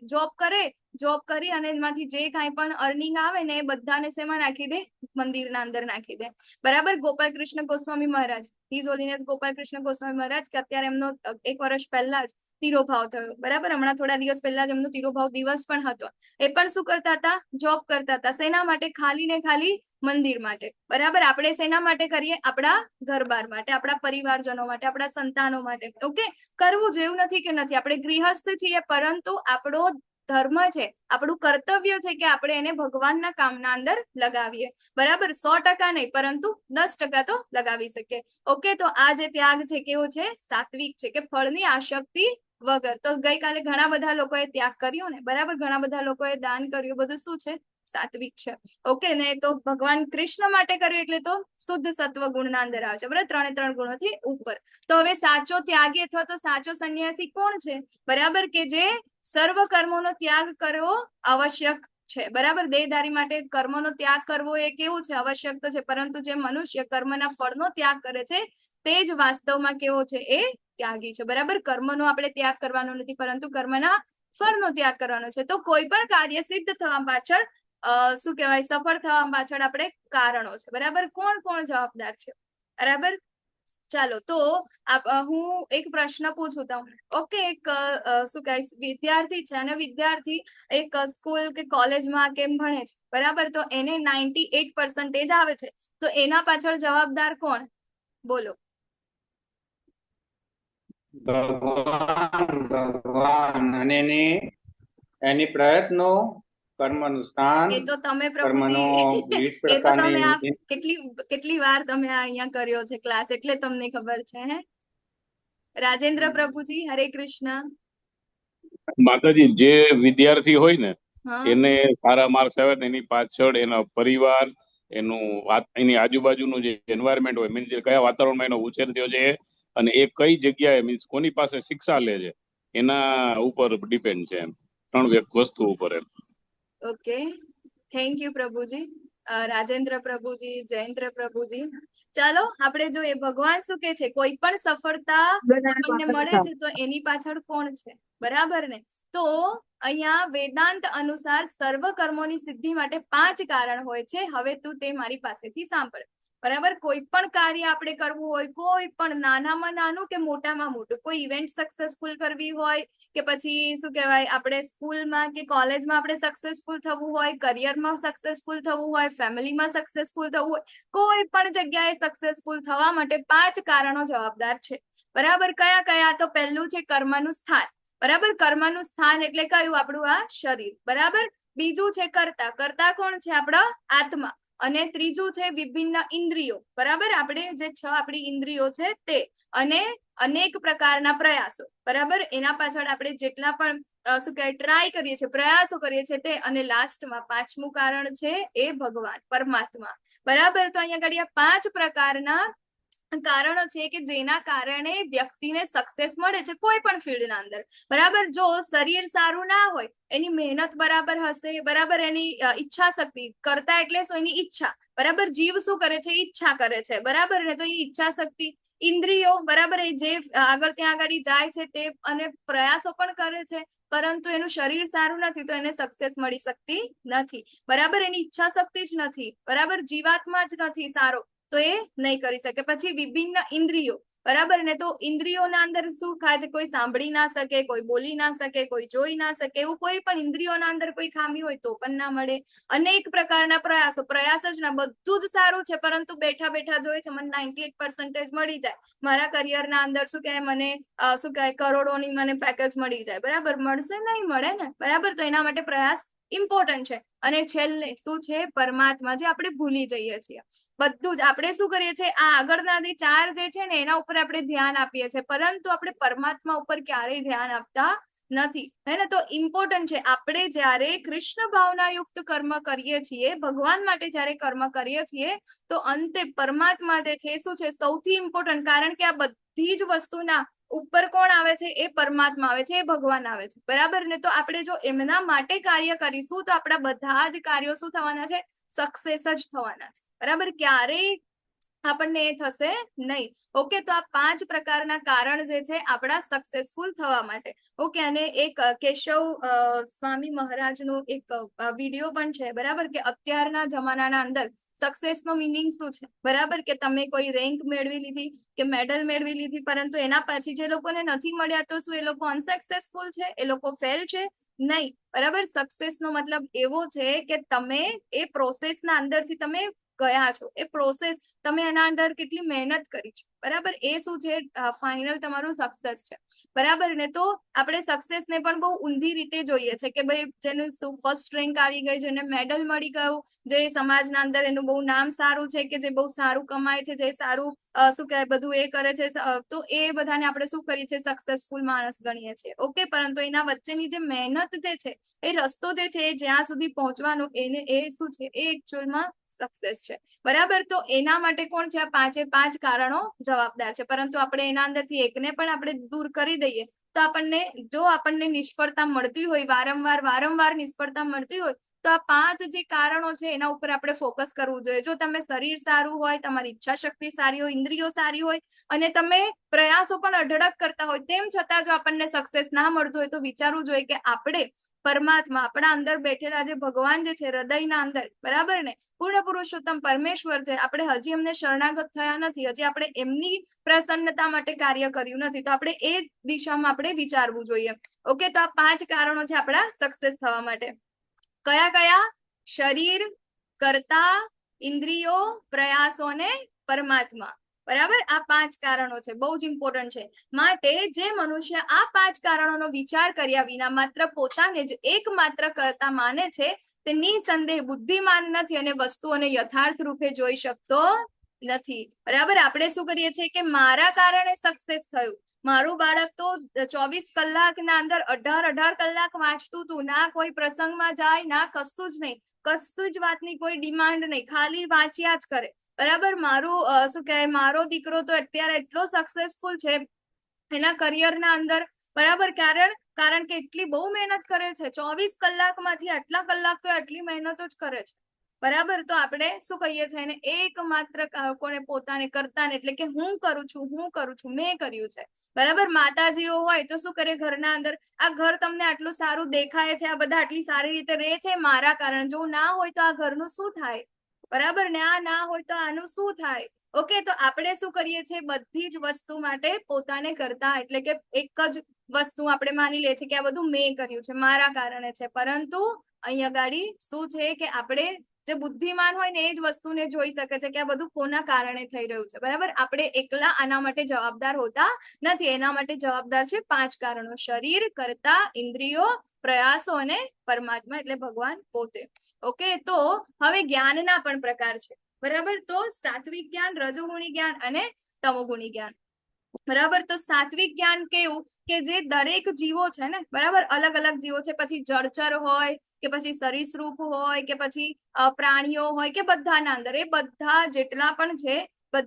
જોબ કરી અને એમાંથી જે કાંઈ પણ અર્નિંગ આવે ને એ બધાને શેમાં નાખી દે? મંદિરના અંદર નાખી દે, બરાબર? ગોપાલ કૃષ્ણ ગોસ્વામી મહારાજ, હિઝ હોલીનેસ ગોપાલ કૃષ્ણ ગોસ્વામી મહારાજ, કે અત્યારે એમનો 1 વર્ષ પહેલા જ તિરોભાવ થયો, બરાબર? હમણાં થોડા દિવસ પહેલા જ એમનો તિરોભાવ દિવસ પણ હતો. એ પણ શું કરતા હતા? જોબ કરતા હતા. શેના માટે? ખાલી ને ખાલી મંદિર માટે, બરાબર? આપણે શેના માટે કરીએ? આપણા ઘર-બાર માટે, આપણા પરિવારજનો માટે, આપણા સંતાનો માટે, ઓકે? કરવું જેવું નથી કે નથી, આપણે ગૃહસ્થ છીએ, પરંતુ આપણો ધર્મ છે, આપણું કર્તવ્ય છે કે આપણે એને ભગવાનના કામના અંદર લગાવીએ, બરાબર? 100% નહીં, પરંતુ 10% તો લગાવી શકીએ, ઓકે? તો આ જે ત્યાગ છે કેવો છે? સાત્વિક છે, કે ફળની આસક્તિ વગર. તો ગઈકાલે ઘણા બધા લોકોએ ત્યાગ કર્યો ને, બરાબર? ઘણા બધા લોકોએ દાન કર્યું, બધું શું છે? સાત્વિક છે. ઓકે ને, તો ભગવાન કૃષ્ણ માટે કર્યું એટલે તો શુદ્ધ સત્વ ગુણના અંદર આવે છે, બરાબર, 3 ગુણોથી ઉપર. તો હવે સાચો ત્યાગી અથવા તો સાચો સંન્યાસી કોણ છે? બરાબર, કે જે સર્વ કર્મોનો ત્યાગ કરવો આવશ્યક છે, બરાબર. દેહધારી માટે કર્મનો ત્યાગ કરવો એ કેવું છે? આવશ્યક તો છે, પરંતુ જે મનુષ્ય કર્મના ફળનો ત્યાગ કરે છે તે જ વાસ્તવમાં કેવો છે? એ ત્યાગી છે, બરાબર. કર્મનો આપણે ત્યાગ કરવાનો નથી, પરંતુ કર્મના ફળનો ત્યાગ કરવાનો છે. તો કોઈ પણ કાર્ય સિદ્ધ થવા પાછળ શું કહેવાય, સફળ થવા પાછળ આપણે કારણો છે, બરાબર. કોણ કોણ જવાબદાર છે? બરાબર. ચાલો, તો હું એક પ્રશ્ન પૂછું તમને. ઓકે, એક શું કહેવાય, વિદ્યાર્થી છે અને વિદ્યાર્થી એક સ્કૂલ કે કોલેજમાં કેમ ભણે છે, બરાબર. તો એને 98% આવે છે, તો એના પાછળ જવાબદાર કોણ? બોલો. ભગવાન અને એની પ્રયત્નો, કર્મનું સ્થાન, એ તો તમે કર્મનો પ્રભુજી વિવિધ એ તો તમે આ પ્રકારની કેટલી વાર તમે આ અહીંયા કર્યો છે ક્લાસ, એટલે તમને ખબર છે. હે રાજેન્દ્ર પ્રભુજી, હરે કૃષ્ણ. માતાજી, જે વિદ્યાર્થી હોય ને હા, એને સારા માર્ક્સ આવે ને એની પાછળ એના પરિવાર, એની આજુબાજુનું જે એન્વાયરમેન્ટ હોય, મીન્સ કયા વાતાવરણમાં એનો ઉછેર થયો છે અને એ કઈ જગ્યાએ, મીન્સ કોની પાસે શિક્ષા લે છે, એના ઉપર ડિપેન્ડ છે. એમ 3 વસ્તુ ઉપર. એમ ઓકે, થેન્ક યુ પ્રભુજી. રાજેન્દ્ર પ્રભુજી, જયેન્દ્ર પ્રભુજી. ચાલો આપણે જોઈએ ભગવાન શું કે છે. કોઈ પણ સફળતા આપણને મળે છે તો એની પાછળ કોણ છે, બરાબર ને. તો અહીંયા વેદાંત અનુસાર સર્વ કર્મોની સિદ્ધિ માટે 5 કારણ હોય છે. હવે તું તે મારી પાસેથી સાંભળ, બરાબર. કોઈ પણ કાર્ય આપણે કરવું હોય, કોઈ પણ નાનામાં નાનું કે મોટામાં મોટું, કોઈ ઇવેન્ટ સક્સેસફુલ કરવી હોય કે પછી શું કહેવાય, આપણે સ્કૂલમાં કે કોલેજમાં આપણે સક્સેસફુલ થવું હોય, કરિયરમાં સક્સેસફુલ થવું હોય, ફેમિલીમાં સક્સેસફુલ થવું હોય, કોઈ પણ જગ્યાએ સક્સેસફુલ થવા માટે 5 કારણો જવાબદાર છે, બરાબર. કયા કયા? તો પહેલું છે કર્મનું સ્થાન, બરાબર. કર્મનું સ્થાન એટલે કયું? આપણું આ શરીર, બરાબર. બીજું છે કર્તા. કર્તા કોણ છે? આપણા આત્મા. અને ત્રીજું છે વિભિન્ન ઇન્દ્રિયો, બરાબર. આપણે જે 6 આપણી ઇન્દ્રિયો છે તે, અને અનેક પ્રકારના પ્રયાસો, બરાબર. એના પાછળ આપણે જેટલા પણ શું કહેવાય ટ્રાય કરીએ છીએ, પ્રયાસો કરીએ છીએ તે, અને લાસ્ટમાં 5મું કારણ છે એ ભગવાન, પરમાત્મા, બરાબર. તો અહીંયા આગળ 5 પ્રકારના કારણો છે કે જેના કારણે વ્યક્તિને સક્સેસ મળે છે કોઈ પણ ફિલ્ડના અંદર, બરાબર. જો શરીર સારું ના હોય, એની મહેનત બરાબર હશે, બરાબર, એની ઈચ્છા શક્તિ, કરતા એટલે શું? એની ઈચ્છા, બરાબર. જીવ શું કરે છે? ઈચ્છા કરે છે, બરાબર ને. તો એ ઈચ્છા શક્તિ, ઇન્દ્રિયો, બરાબર, એ જે આગળ ત્યાં આગળ જાય છે તે અને પ્રયાસો પણ કરે છે, પરંતુ એનું શરીર સારું નથી તો એને સક્સેસ મળી શકતી નથી, બરાબર. એની ઈચ્છા શક્તિ જ નથી, બરાબર, જીવાત્મા જ નથી સારો, તો એ નહીં કરી શકે. પછી વિભિન્ન ઇન્દ્રિયો, બરાબર ને. તો ઇન્દ્રિયોના અંદર શું થાય છે? કોઈ સાંભળી ના શકે, કોઈ બોલી ના શકે, કોઈ જોઈ ના શકે, એવું કોઈ પણ ઇન્દ્રિયોના અંદર કોઈ ખામી હોય તો પણ ના મળે. અનેક પ્રકારના પ્રયાસો, પ્રયાસ જ ના, બધું જ સારું છે પરંતુ બેઠા બેઠા જોઈએ છે મને 98% મળી જાય, મારા કરિયરના અંદર શું કહેવાય, મને શું કહેવાય કરોડોની મને પેકેજ મળી જાય, બરાબર. મળશે? નહીં મળે ને, બરાબર. તો એના માટે પ્રયાસ ઇમ્પોર્ટન્ટ છે. અને છેલ્લે શું છે? પરમાત્મા, જે આપણે ભૂલી જઈએ છીએ. બધું જ આપણે શું કરીએ છીએ, આ આગળના જે 4 જે છે ને એના ઉપર આપણે ધ્યાન આપીએ છીએ, પરંતુ આપણે પરમાત્મા ઉપર ક્યારેય ધ્યાન આપતા નથી, હે ને. તો ઇમ્પોર્ટન્ટ છે. આપણે જ્યારે કૃષ્ણ ભાવના યુક્ત કર્મ કરીએ છીએ, ભગવાન માટે જ્યારે કર્મ કરીએ છીએ, તો અંતે પરમાત્મા જે છે શું છે? સૌથી ઇમ્પોર્ટન્ટ. કારણ કે આ બધી જ વસ્તુના ઉપર કોણ આવે છે? એ પરમાત્મા આવે છે, એ ભગવાન આવે છે, બરાબર ને. તો આપણે જો એમના માટે કાર્ય કરીશું તો આપણા બધા જ કાર્યો શું થવાના છે? સક્સેસ જ થવાના છે, બરાબર. ક્યારેય આપણને એ થશે નહીં. ઓકે, તો આ 5 પ્રકારના કારણ જે છે આપણા સક્સેસફુલ થવા માટે. ઓકે, અને એક કેશવ સ્વામી મહારાજનો એક વિડીયો પણ છે, બરાબર, કે અત્યારના જમાનાના અંદર સક્સેસનો મિનિંગ શું છે, બરાબર. કે તમે કોઈ રેન્ક મેળવી લીધી કે મેડલ મેળવી લીધી, પરંતુ એના પછી જે લોકોને નથી મળ્યા તો શું એ લોકો અનસક્સેસફુલ છે? એ લોકો ફેલ છે? નહીં, બરાબર. સક્સેસનો મતલબ એવો છે કે તમે એ પ્રોસેસના અંદરથી તમે ગયા છો, એ પ્રોસેસ તમે એના અંદર કેટલી મહેનત કરી છે, બરાબર, એ શું છે ફાઇનલ તમારું સક્સેસ છે, બરાબર ને. તો આપણે સક્સેસ ને પણ બહુ ઊંધી રીતે જોઈએ છે કે ભાઈ જેનું ફર્સ્ટ રેન્ક આવી ગઈ, જેને મેડલ મળી ગયું, જે સમાજના અંદર એનું બહુ નામ સારું છે, કે જે બહુ સારું કમાય છે, જે સારું શું કહેવાય બધું એ કરે છે, તો એ બધાને આપણે શું કરીએ છીએ, સક્સેસફુલ માણસ ગણીએ છીએ. ઓકે, પરંતુ એના વચ્ચેની જે મહેનત જે છે, એ રસ્તો જે છે, જ્યાં સુધી પહોંચવાનો એને એ શું છે, એ એકચ્યુઅલમાં સક્સેસ છે, બરાબર. તો એના માટે કોણ છે, આ 5 કારણો જવાબદાર છે. પરંતુ આપણે એના અંદરથી એકને પણ આપણે દૂર કરી દઈએ તો આપણને નિષ્ફળતા મળતી હોય, વારંવાર નિષ્ફળતા મળતી હોય, તો આ 5 જે કારણો છે એના ઉપર આપણે ફોકસ કરવું જોઈએ. જો તમે શરીર સારું હોય, તમારી ઈચ્છા શક્તિ સારી હોય, ઇન્દ્રિયો સારી હોય અને તમે પ્રયાસો પણ અઢળક કરતા હોય, તેમ છતાં જો આપણને સક્સેસ ના મળતું હોય, તો વિચારવું જોઈએ કે આપણે પરમાત્મા, આપણા અંદર બેઠેલા જે ભગવાન જે છે હૃદયના અંદર, બરાબર ને, પૂર્ણ પુરુષોત્તમ પરમેશ્વર છે, આપણે હજી એમને શરણાગત થયા નથી, હજી આપણે એમની પ્રસન્નતા માટે કાર્ય કર્યું નથી, તો આપણે એ દિશામાં આપણે વિચારવું જોઈએ. ઓકે, તો આ 5 કારણો છે આપણા સક્સેસ થવા માટે. કયા? શરીર, કર્તા, ઇન્દ્રિયો, પ્રયાસો અને પરમાત્મા, બરાબર. આ 5 કારણો છે, બહુ જ ઇમ્પોર્ટન્ટ છે. માટે જે મનુષ્ય આ 5 કારણોનો વિચાર કર્યા વિના માત્ર પોતાને જ એકમાત્ર કર્તા માને છે, તે નિસંદેહ બુદ્ધિમાન નથી અને વસ્તુઓને યથાર્થ રૂપે જોઈ શકતો નથી, બરાબર. આપણે શું કરીએ છીએ કે મારા કારણે સક્સેસ થયું, મારું બાળક તો 24 કલાકના અંદર 18 કલાક વાંચતું હતું, ના કોઈ પ્રસંગમાં જાય, ના કશું જ નહીં, કશું જ વાતની કોઈ ડિમાન્ડ નહીં, ખાલી વાંચ્યા જ કરે, બરાબર. મારું શું કહેવાય, મારો દીકરો તો અત્યારે એટલો સક્સેસફુલ છે એના કરિયરના અંદર, બરાબર. કારણ કે એટલી બહુ મહેનત કરે છે, 24 કલાકમાંથી આટલા કલાક તો આટલી મહેનતો જ કરે છે, બરાબર. તો આપણે શું કહીએ છીએ એને એકમાત્ર કોને, પોતાને કર્તાને, એટલે કે હું કરું છું, મેં કર્યું છે, બરાબર. માતાજીઓ હોય તો શું કરે, ઘરના અંદર આ ઘર તમને આટલું સારું દેખાય છે, આ બધા આટલી સારી રીતે રહે છે મારા કારણે, જો ના હોય તો આ ઘરનું શું થાય, બરાબર ને, આ ના હોય તો આનું શું થાય. ઓકે, તો આપણે શું કરીએ છીએ, બધી જ વસ્તુ માટે પોતાને કરતા, એટલે કે એક જ વસ્તુ આપણે માની લે છે કે આ બધું મેં કર્યું છે, મારા કારણે છે. પરંતુ અહીંયા ગાડી શું છે કે આપણે જે બુદ્ધિમાન હોય ને એ જ વસ્તુને જોઈ શકે છે કે આ બધું કોના કારણે થઈ રહ્યું છે, બરાબર. આપણે એકલા આના માટે જવાબદાર હોતા નથી, એના માટે જવાબદાર છે 5 કારણો: શરીર, કર્તા, ઇન્દ્રિયો, પ્રયાસો અને પરમાત્મા એટલે ભગવાન પોતે. ઓકે, તો હવે જ્ઞાનના પણ પ્રકાર છે, બરાબર. તો સાત્વિક જ્ઞાન, રજોગુણી જ્ઞાન અને તમોગુણી જ્ઞાન, બરાબર. તો સાત્વિક જ્ઞાન કેવું કે જે દરેક જીવો છે ને, બરાબર, અલગ અલગ જીવો છે, પછી જળચર હોય કે પછી સરીસૃપ હોય કે પછી પ્રાણીઓ હોય કે બધાના અંદર, એ બધા જેટલા પણ છે,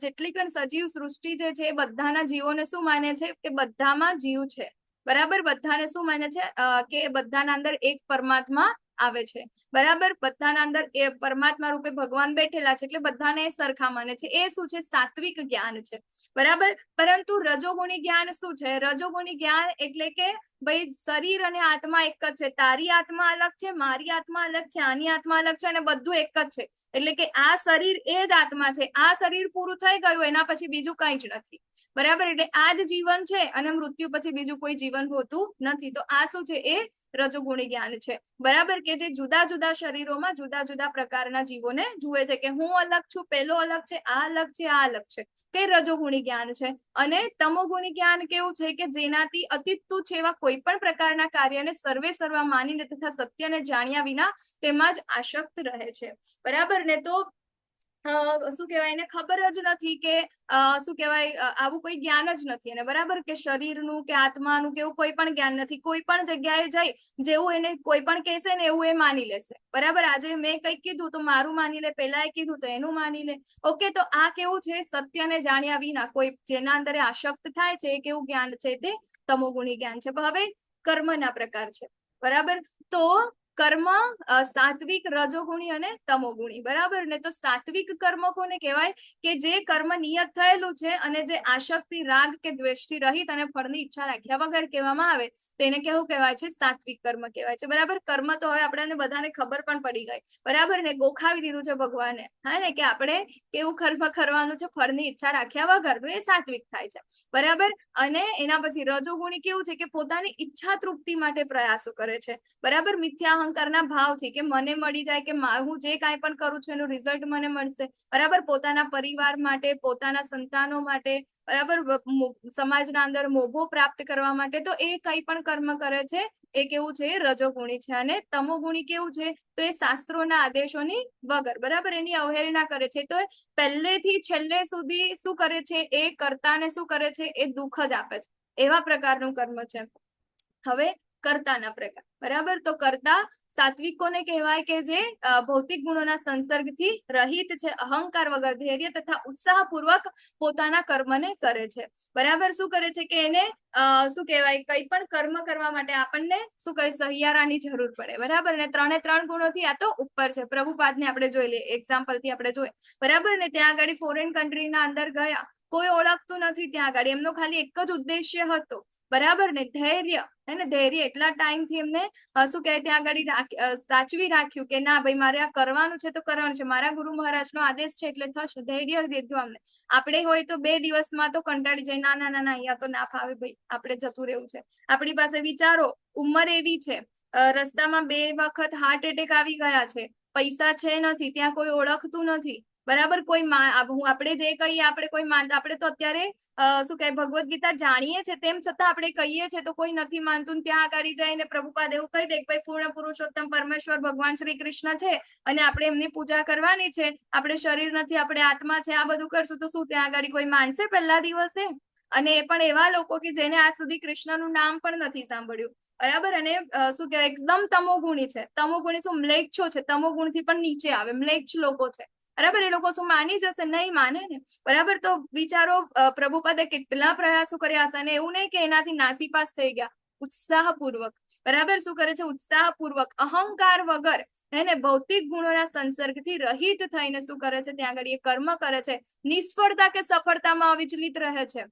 જેટલી પણ સજીવ સૃષ્ટિ જે છે, બધાના જીવોને શું માને છે કે બધામાં જીવ છે, બરાબર. બધાને શું માને છે કે બધાના અંદર એક પરમાત્મા આવે છે, બરાબર. બધાના અંદર એ પરમાત્મા રૂપે ભગવાન બેઠેલા છે, એટલે બધાને સરખા માને છે. એ શું છે, સાત્વિક જ્ઞાન છે, બરાબર. પરંતુ રજોગુણી જ્ઞાન શું છે? રજોગુણી જ્ઞાન એટલે કે ભાઈ શરીર અને આત્મા એક જ છે, તારી આત્મા અલગ છે, મારી આત્મા અલગ છે, આની આત્મા અલગ છે, અને બધું એક જ છે. એટલે કે આ શરીર એ જ આત્મા છે, આ શરીર પૂરું થઈ ગયું, એના પછી બીજું કઈ જ નથી, બરાબર. એટલે આ જ જીવન છે અને મૃત્યુ પછી બીજું કોઈ જીવન હોતું નથી. તો આ શું છે, એ રજોગુણી જ્ઞાન છે, બરાબર. કે જે જુદા જુદા શરીરોમાં જુદા જુદા પ્રકારના જીવોને જુએ છે કે હું અલગ છું, પેલો અલગ છે, આ અલગ છે, આ અલગ છે, તે રજોગુણી જ્ઞાન છે. અને તમોગુણી જ્ઞાન કેવું છે કે જેનાથી અતિ તુચ્છ એવા કોઈ પણ પ્રકારના કાર્યને સર્વે સર્વા માનીને તથા સત્યને જાણ્યા વિના તેમાં જ આસક્ત રહે છે, બરાબર ને. તો શું કહેવાય, એને ખબર જ નથી કે શું કહેવાય, આવું કોઈ જ્ઞાન જ નથી એને, બરાબર. કે શરીરનું કે આત્માનું કે એવું કોઈ પણ જ્ઞાન નથી. કોઈ પણ જગ્યાએ જઈ જેવું એને કોઈ પણ કહેશે ને એવું એ માની લેશે, બરાબર. આજે મેં કંઈક કીધું તો મારું માની લે, પેલા એ કીધું તો એનું માની લે. ઓકે, તો આ કેવું છે, સત્યને જાણ્યા વિના કોઈ જેના અંદર આસક્ત થાય છે, એ કેવું જ્ઞાન છે, તે તમોગુણી જ્ઞાન છે. હવે કર્મના પ્રકાર છે, બરાબર. તો કર્મ સાત્વિક, રજોગુણી અને તમોગુણી, બરાબર ને. તો સાત્વિક કર્મ કોને કહેવાય કે જે કર્મ નિયત થયેલું છે અને જે આસક્તિ, રાગ કે દ્વેષથી રહિત અને ફળની ઈચ્છા રાખ્યા વગર કહેવામાં આવે, તેને કેવું કહેવાય છે, સાત્વિક કર્મ કહેવાય છે, બરાબર. કર્મ તો હવે આપણને બધાને ખબર પણ પડી ગઈ, બરાબર ને. ગોખાવી દીધું છે ભગવાને, હા ને, કે આપણે કેવું કર્મ કરવાનું છે, ફળની ઈચ્છા રાખ્યા વગર, તો એ સાત્વિક થાય છે, બરાબર. અને એના પછી રજોગુણી કેવું છે કે પોતાની ઈચ્છા તૃપ્તિ માટે પ્રયાસો કરે છે, બરાબર. મિથ્યા અહંકારના ભાવથી કે મને મળી જાય કે હું જે કાંઈ પણ કરું છું એનું રિઝલ્ટ મને મળશે, બરાબર, પોતાના પરિવાર માટે, પોતાના સંતાનો માટે, બરાબર, સમાજના અંદર મોભો પ્રાપ્ત કરવા માટે, તો એ કંઈ પણ કર્મ કરે છે એ કેવું છે, રજોગુણી છે. અને તમોગુણી કેવું છે, તો એ શાસ્ત્રોના આદેશોની વગર, બરાબર, એની અવહેલના કરે છે. તો પહેલેથી છેલ્લે સુધી શું કરે છે, એ કર્તાને શું કરે છે, એ દુઃખ જ આપે છે. એવા પ્રકારનું કર્મ છે. હવે કર્તાના પ્રકાર, બરાબર, તો કર્તા સાત્વિક કોને કહેવાય કે જે ભૌતિક ગુણોના સંસર્ગથી રહિત છે, અહંકાર વગર ધૈર્ય તથા ઉત્સાહપૂર્વક પોતાના કર્મને કરે છે, બરાબર. શું કરે છે કે એને શું કહેવાય, કઈ પણ કર્મ કરવા માટે આપણને શું કહે, સહિયારાની જરૂર પડે, બરાબર. ને 3 ગુણોથી આ તો ઉપર છે. પ્રભુપાદને આપણે જોઈ લઈએ, એક્ઝામ્પલ થી આપણે જોઈએ, બરાબર. ને ત્યાં આગળ ફોરેન કન્ટ્રીના અંદર ગયા, કોઈ ઓળખતું નથી ત્યાં આગળ, એમનો ખાલી એક જ ઉદ્દેશ્ય હતો, બરાબર ને, ધૈર્ય. અને ધૈર્ય એટલા ટાઈમથી એમને શું કહે, ત્યાં આગળ સાચવી રાખ્યું કે ના ભાઈ મારે આ કરવાનું છે તો કરવાનું છે, મારા ગુરુ મહારાજનો આદેશ છે એટલે થશે. ધૈર્ય લીધું અમને. આપણે હોય તો 2 દિવસમાં તો કંટાળી જાય, ના ના ના ના અહીંયા તો ના ફાવે ભાઈ, આપણે જતું રહેવું છે. આપણી પાસે વિચારો, ઉંમર એવી છે, રસ્તામાં 2 વખત હાર્ટ એટેક આવી ગયા છે, પૈસા છે નથી, ત્યાં કોઈ ઓળખતું નથી, બરાબર. કોઈ આપણે જે કહીએ, આપણે કોઈ માનતા, આપણે તો અત્યારે શું કહે, ભગવદ્ ગીતા જાણીએ છે, તેમ છતાં આપણે કહીએ છીએ તો કોઈ નથી માનતું. ત્યાં આગળ જઈને પ્રભુપાદ એવું કહી દે કે ભાઈ પૂર્ણ પુરુષોત્તમ પરમેશ્વર ભગવાન શ્રી કૃષ્ણ છે અને આપણે એમની પૂજા કરવાની છે, આપણે શરીર નથી, આપણે આત્મા છે, આ બધું કરશું તો શું ત્યાં આગળ કોઈ માનશે પહેલા દિવસે? અને એ પણ એવા લોકો કે જેને આજ સુધી કૃષ્ણનું નામ પણ નથી સાંભળ્યું, બરાબર. અને શું કહેવાય, એકદમ તમોગુણી છે. તમોગુણી શું, મ્લેચ્છો છે, તમોગુણથી પણ નીચે આવે, મ્લેચ્છ લોકો છે, બરાબર. એ લોકો શું માની જશે? નહીં માને ને, બરાબર. તો વિચારો, પ્રભુપાદે કેટલા પ્રયાસો કર્યા હશે, અને એવું નહીં કે એનાથી નાસીપાસ થઈ ગયા, ઉત્સાહપૂર્વક, બરાબર. શું કરે છે? ઉત્સાહપૂર્વક, અહંકાર વગર, એને ભૌતિક ગુણોના સંસર્ગથી રહિત થઈને શું કરે છે, ત્યાં આગળ એ કર્મ કરે છે. નિષ્ફળતા કે સફળતામાં અવિચલિત રહે છે.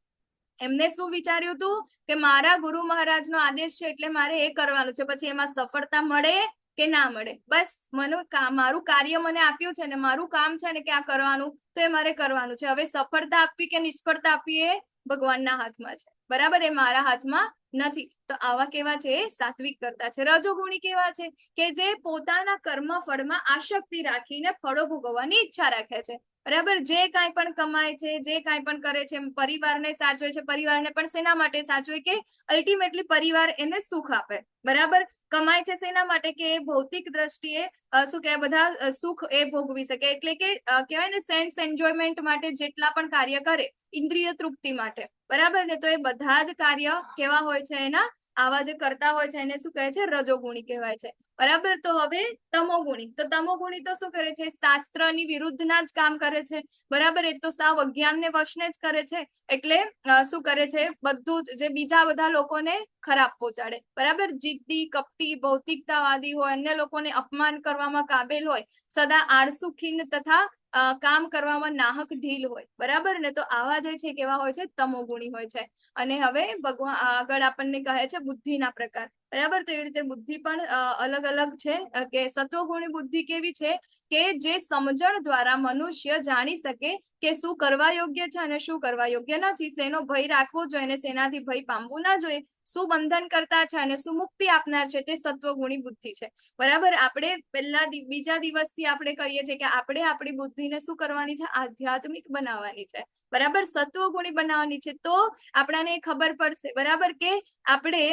એમને શું વિચાર્યું હતું કે મારા ગુરુ મહારાજનો આદેશ છે એટલે મારે એ કરવાનું છે, પછી એમાં સફળતા મળે કે ના મળે, બસ મારું કાર્ય મને આપ્યું છે ને, મારું કામ છે ને કે આ કરવાનું, તો એ મારે કરવાનું છે. હવે સફળતા આપવી કે નિષ્ફળતા આપવી એ ભગવાનના હાથમાં છે, બરાબર, એ મારા હાથમાં નથી. તો આવા કેવા છે? સાત્વિક કરતા છે. રજોગુણી કેવા છે? કે જે પોતાના કર્મ ફળમાં આસક્તિ રાખીને ફળો ભોગવવાની ઈચ્છા રાખે છે, બરાબર. જે કાંઈ પણ કમાય છે, જે કાંઈ પણ કરે છે, પરિવારને સાચવે છે, પરિવારને પણ શેના માટે સાચવે કે અલ્ટિમેટલી પરિવાર એને સુખ આપે, બરાબર. કમાય છે શેના માટે કે ભૌતિક દ્રષ્ટિએ શું કહેવાય, બધા સુખ એ ભોગવી શકે, એટલે કે કહેવાય ને સેન્સ એન્જોયમેન્ટ માટે જેટલા પણ કાર્ય કરે, ઇન્દ્રિય તૃપ્તિ માટે, બરાબર ને. તો એ બધા જ કાર્ય કેવા હોય છે? એના આવા જે કરતા હોય છે એને શું કહે છે? રજોગુણી કહેવાય છે, બરાબર. તો હવે તમોગુણી, તો તમોગુણી તો શું કરે છે? શાસ્ત્રની વિરુદ્ધના જ કામ કરે છે, બરાબર. એ તો સાવ અજ્ઞાનને વશને જ કરે છે, એટલે શું કરે છે? બધું જ જે બીજા બધા લોકોને ખરાબ પહોંચાડે, બરાબર. જિદ્દી, કપટી, ભૌતિકતાવાદી હોય, અન્ય લોકોને અપમાન કરવામાં કાબેલ હોય, સદા આળસુ, ખિન્ન તથા કામ કરવામાં નાહક ઢીલ હોય, બરાબર ને. તો આવા જે છે કેવા હોય છે? તમોગુણી હોય છે. અને હવે ભગવાન આગળ આપણને કહે છે બુદ્ધિના પ્રકાર, બરાબર. તો એવી રીતે બુદ્ધિ પણ અલગ અલગ છે. કે સત્વગુણી બુદ્ધિ કેવી છે? કે જે સમજણ દ્વારા મનુષ્ય જાણી શકે કે શું કરવા યોગ્ય છે અને શું કરવા યોગ્ય નથી, શેનો ભય રાખવો જોઈએ અને શેનાથી ભય પામવું ના જોઈએ, શું બંધન કરતા છે અને શું મુક્તિ આપનાર છે, તે સત્વગુણી બુદ્ધિ છે, બરાબર. આપણે બીજા દિવસથી આપણે કહીએ છીએ કે આપણે આપણી બુદ્ધિને શું કરવાની છે? આધ્યાત્મિક બનાવવાની છે, બરાબર. સત્વગુણી બનાવવાની છે. તો આપણાને ખબર પડશે, બરાબર, કે આપણે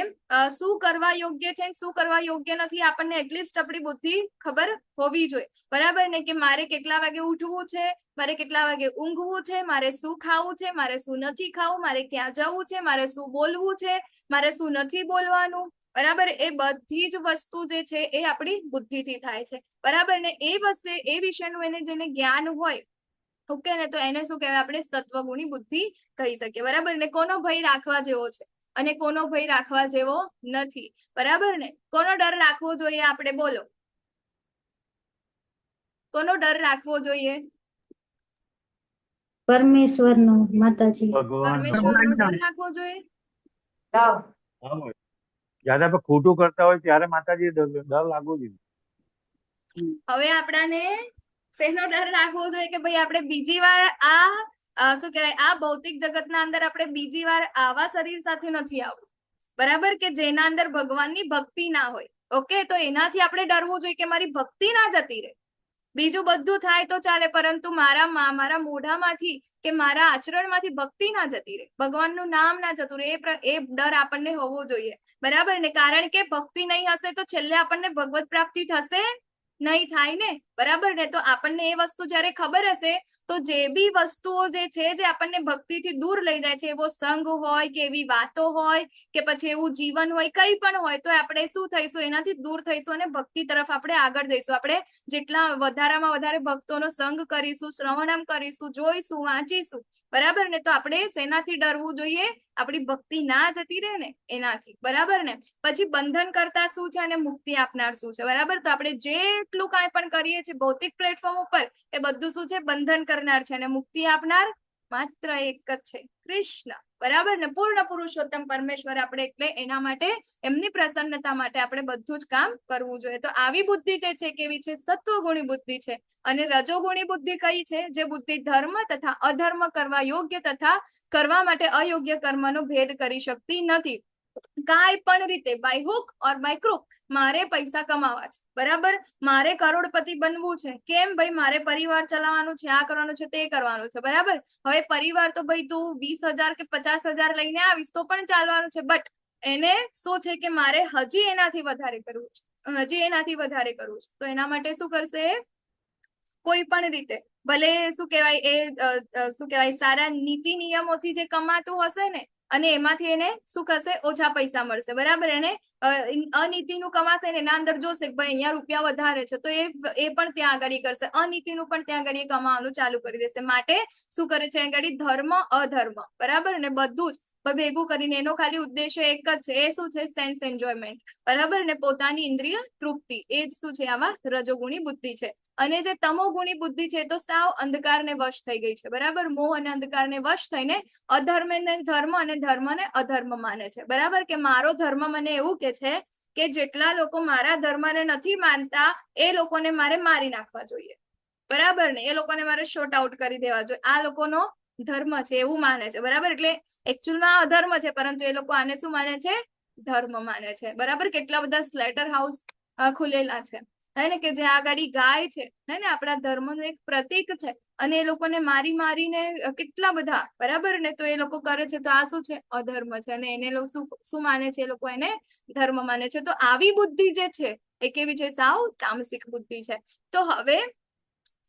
શું કરવા યોગ્ય છે શું કરવા યોગ્ય નથી, આપણને એટલીસ્ટ આપણી બુદ્ધિ ખબર હોવી જોઈએ, બરાબર ને. કે મારે કેટલા વાગે ઉઠવું છે, મારે કેટલા વાગે ઊંઘવું છે, મારે શું ખાવું છે, મારે શું નથી ખાવું, મારે ક્યાં જવું છે, મારે શું બોલવું છે, મારે શું નથી બોલવાનું, બરાબર. એ બધી જ વસ્તુ જે છે એ આપણી બુદ્ધિથી થાય છે, બરાબર ને. એ વિષયનું એને જેને જ્ઞાન હોય, ઓકે ને, તો એને શું કહેવાય? આપણે સત્વગુણી બુદ્ધિ કહી શકીએ, બરાબર ને. કોનો ભય રાખવા જેવો છે અને કોનો ભય રાખવા જેવો નથી, બરાબર ને. કોનો ડર રાખવો જોઈએ? આપણે બોલો, કોનો ડર રાખવો જોઈએ? પરમેશ્વરનો, માતાજી. ભગવાન પરમેશ્વરનો ડર રાખવો જોઈએ. જયારે આપણે ખોટું કરતા હોય ત્યારે માતાજી ડર લાગવો જોઈએ. હવે આપણાને શેનો ડર રાખવો જોઈએ? કે ભાઈ આપણે બીજી વાર શું કહેવાય, આ ભૌતિક જગતના અંદર આપણે બીજી વાર આવા શરીર સાથે નથી આવવું, બરાબર. કે જેના અંદર ભગવાનની ભક્તિ ના હોય, ઓકે, તો એનાથી આપણે ડરવું જોઈએ કે મારી ભક્તિ ના જતી રહે. બીજું બધું થાય તો ચાલે, પરંતુ મારા મોઢામાંથી કે મારા આચરણમાંથી ભક્તિ ના જતી રહે, ભગવાનનું નામ ના જતું રહે, એ ડર આપણને હોવો જોઈએ. બરાબર ને? કારણ કે ભક્તિ નહીં હશે તો છેલ્લે આપણને ભગવત પ્રાપ્તિ થશે નહીં, થાય ને? બરાબર ને? તો આપણને એ વસ્તુ જયારે ખબર હશે તો જે બી વસ્તુઓ જે છે જે આપણને ભક્તિથી દૂર લઈ જાય છે, એવો સંગ હોય કે એવી વાતો હોય કે પછી એવું જીવન હોય, કંઈ પણ હોય, તો આપણે શું થઈશું? એનાથી દૂર થઈશું અને ભક્તિ તરફ આપણે આગળ જઈશું. આપણે જેટલા વધારામાં વધારે ભક્તોનો સંગ કરીશું, શ્રવણમ કરીશું, જોઈશું, વાંચીશું, બરાબર ને? તો આપણે શેનાથી ડરવું જોઈએ? આપણી ભક્તિ ના જતી રહે ને એનાથી. બરાબર ને? પછી બંધન કરતા શું છે અને મુક્તિ આપનાર શું છે? બરાબર? તો આપણે જેટલું કાંઈ પણ કરીએ છીએ ભૌતિક પ્લેટફોર્મ ઉપર, એ બધું શું છે? બંધન કરનાર છે, અને મુક્તિ આપનાર માત્ર એક જ છે, કૃષ્ણ. બરાબર ને? પૂર્ણ પુરુષોત્તમ પરમેશ્વર આપણે, એટલે એના માટે, એમની પ્રસન્નતા માટે આપણે બધું જ કામ કરવું જોઈએ. તો આવી બુદ્ધિ જે છે કેવી છે? સત્વગુણી બુદ્ધિ છે. અને રજોગુણી બુદ્ધિ કઈ છે? જે બુદ્ધિ ધર્મ તથા અધર્મ કરવા યોગ્ય તથા કરવા માટે અયોગ્ય કર્મનો ભેદ કરી શકતી નથી. કાંઈ પણ રીતે, બાય હુક ઓર બાય ક્રુક, મારે પૈસા કમાવા છે. બરાબર? મારે કરોડપતિ બનવું છે. કેમ? ભાઈ મારે પરિવાર ચલાવવાનું છે, આ કરવાનું છે, તે કરવાનું છે. બરાબર? હવે પરિવાર તો ભાઈ તું 20,000 કે 50,000 લઈને આવીશ તો પણ ચાલવાનું છે, બટ એને શું છે કે મારે હજી એનાથી વધારે કરવું છે, હજી એનાથી વધારે કરવું છે. તો એના માટે શું કરશે? કોઈ પણ રીતે, ભલે શું કહેવાય, શું કહેવાય, સારા નીતિ નિયમોથી જે કમાતું હશે ને, અને એમાંથી એને શું કરશે? ઓછા પૈસા મળશે. બરાબર? એને અનીતિનું કમાશે ને એના અંદર જોશે કે ભાઈ અહીંયા રૂપિયા વધારે છે, તો એ પણ ત્યાં આગળ કરશે, અનીતિનું પણ ત્યાં આગળ કમાવાનું ચાલુ કરી દેશે. માટે શું કરે છે? આગળ ધર્મ અધર્મ, બરાબર ને, બધું જ ભેગું કરીને એનો ખાલી ઉદ્દેશ્ય એક જ છે. એ શું છે? Sense enjoyment. બરાબર ને? પોતાની ઇન્દ્રિય તૃપ્તિ. એ જ શું છે? આવા રજોગુણી બુદ્ધિ છે. અને જે તમોગુણી બુદ્ધિ છે તો સાવ અંધકારને વશ થઈ ગઈ છે. બરાબર? મોહ અને અંધકારને વશ થઈને અધર્મને ધર્મ અને ધર્મને અધર્મ માને છે. બરાબર? કે મારો ધર્મ મને એવું કે છે કે જેટલા લોકો મારા ધર્મને નથી માનતા એ લોકોને મારે મારી નાખવા જોઈએ. બરાબર ને? એ લોકોને મારે શોર્ટ આઉટ કરી દેવા જોઈએ. આ લોકોનો ધર્મ છે એવું માને છે. બરાબર? એટલે એકચ્યુઅલમાં અધર્મ છે, પરંતુ એ લોકો આને શું માને છે? ધર્મ માને છે. બરાબર? કેટલા બધા સ્લેટર હાઉસ ખુલેલા છે, હે ને, કે જે આ ગાડી ગાય છે, હે ને, આપણા ધર્મનું એક પ્રતીક છે, અને એ લોકોને મારી મારીને કેટલા બધા, બરાબર ને, તો એ લોકો કરે છે. તો આ શું છે? અધર્મ છે. અને એને શું માને છે? એ લોકો એને ધર્મ માને છે. તો આવી બુદ્ધિ જે છે એ કેવી છે? સાવ તામસિક બુદ્ધિ છે. તો હવે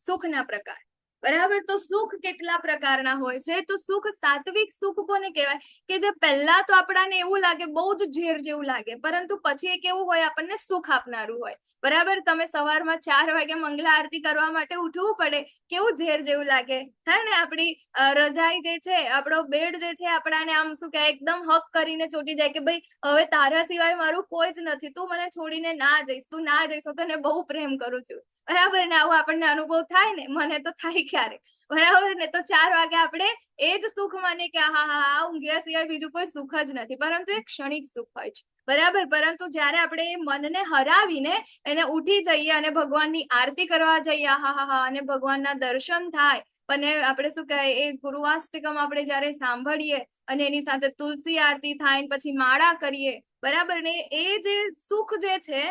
સુખના પ્રકાર. બરાબર? તો સુખ કેટલા પ્રકારના હોય છે? તો સુખ, સાત્વિક સુખ કોને કહેવાય? કે જે પહેલા તો આપણને એવું લાગે, બહુ જ ઝેર જેવું લાગે, પરંતુ પછી એ કેવું હોય? આપણને સુખ આપનારું હોય. બરાબર? તમે સવારમાં 4 વાગે મંગલા આરતી કરવા માટે ઉઠવું પડે, કેવું ઝેર જેવું લાગે, હે ને? આપણી રજાઈ જે છે, આપણો બેડ જે છે, આપણાને આમ શું કહેવાય, એકદમ હક કરીને ચોટી જાય કે ભાઈ હવે તારા સિવાય મારું કોઈ જ નથી, તું મને છોડીને ના જઈશ, તું ના જઈશ, હું તને બહુ પ્રેમ કરું છું. બરાબર ને? આવું આપણને અનુભવ થાય ને, મને તો થાય ક્યારેક. બરાબર ને? તો 4 વાગે આપણે એ જ સુખ માને કે હા હા હા, ઊંઘ્યા સિવાય બીજું કોઈ સુખ જ નથી, પરંતુ એ ક્ષણિક સુખ હોય છે. બરાબર? પરંતુ જયારે આપણે એ મનને હરાવીને એને ઉઠી જઈએ અને ભગવાનની આરતી કરવા જઈએ, હા હા હા, અને ભગવાનના દર્શન થાય, અને આપણે શું કહેવાય, એ ગુરુવાષ્ટકમ આપણે જયારે સાંભળીએ અને એની સાથે તુલસી આરતી થાય, પછી માળા કરીએ, બરાબર ને, એ જે સુખ જે છે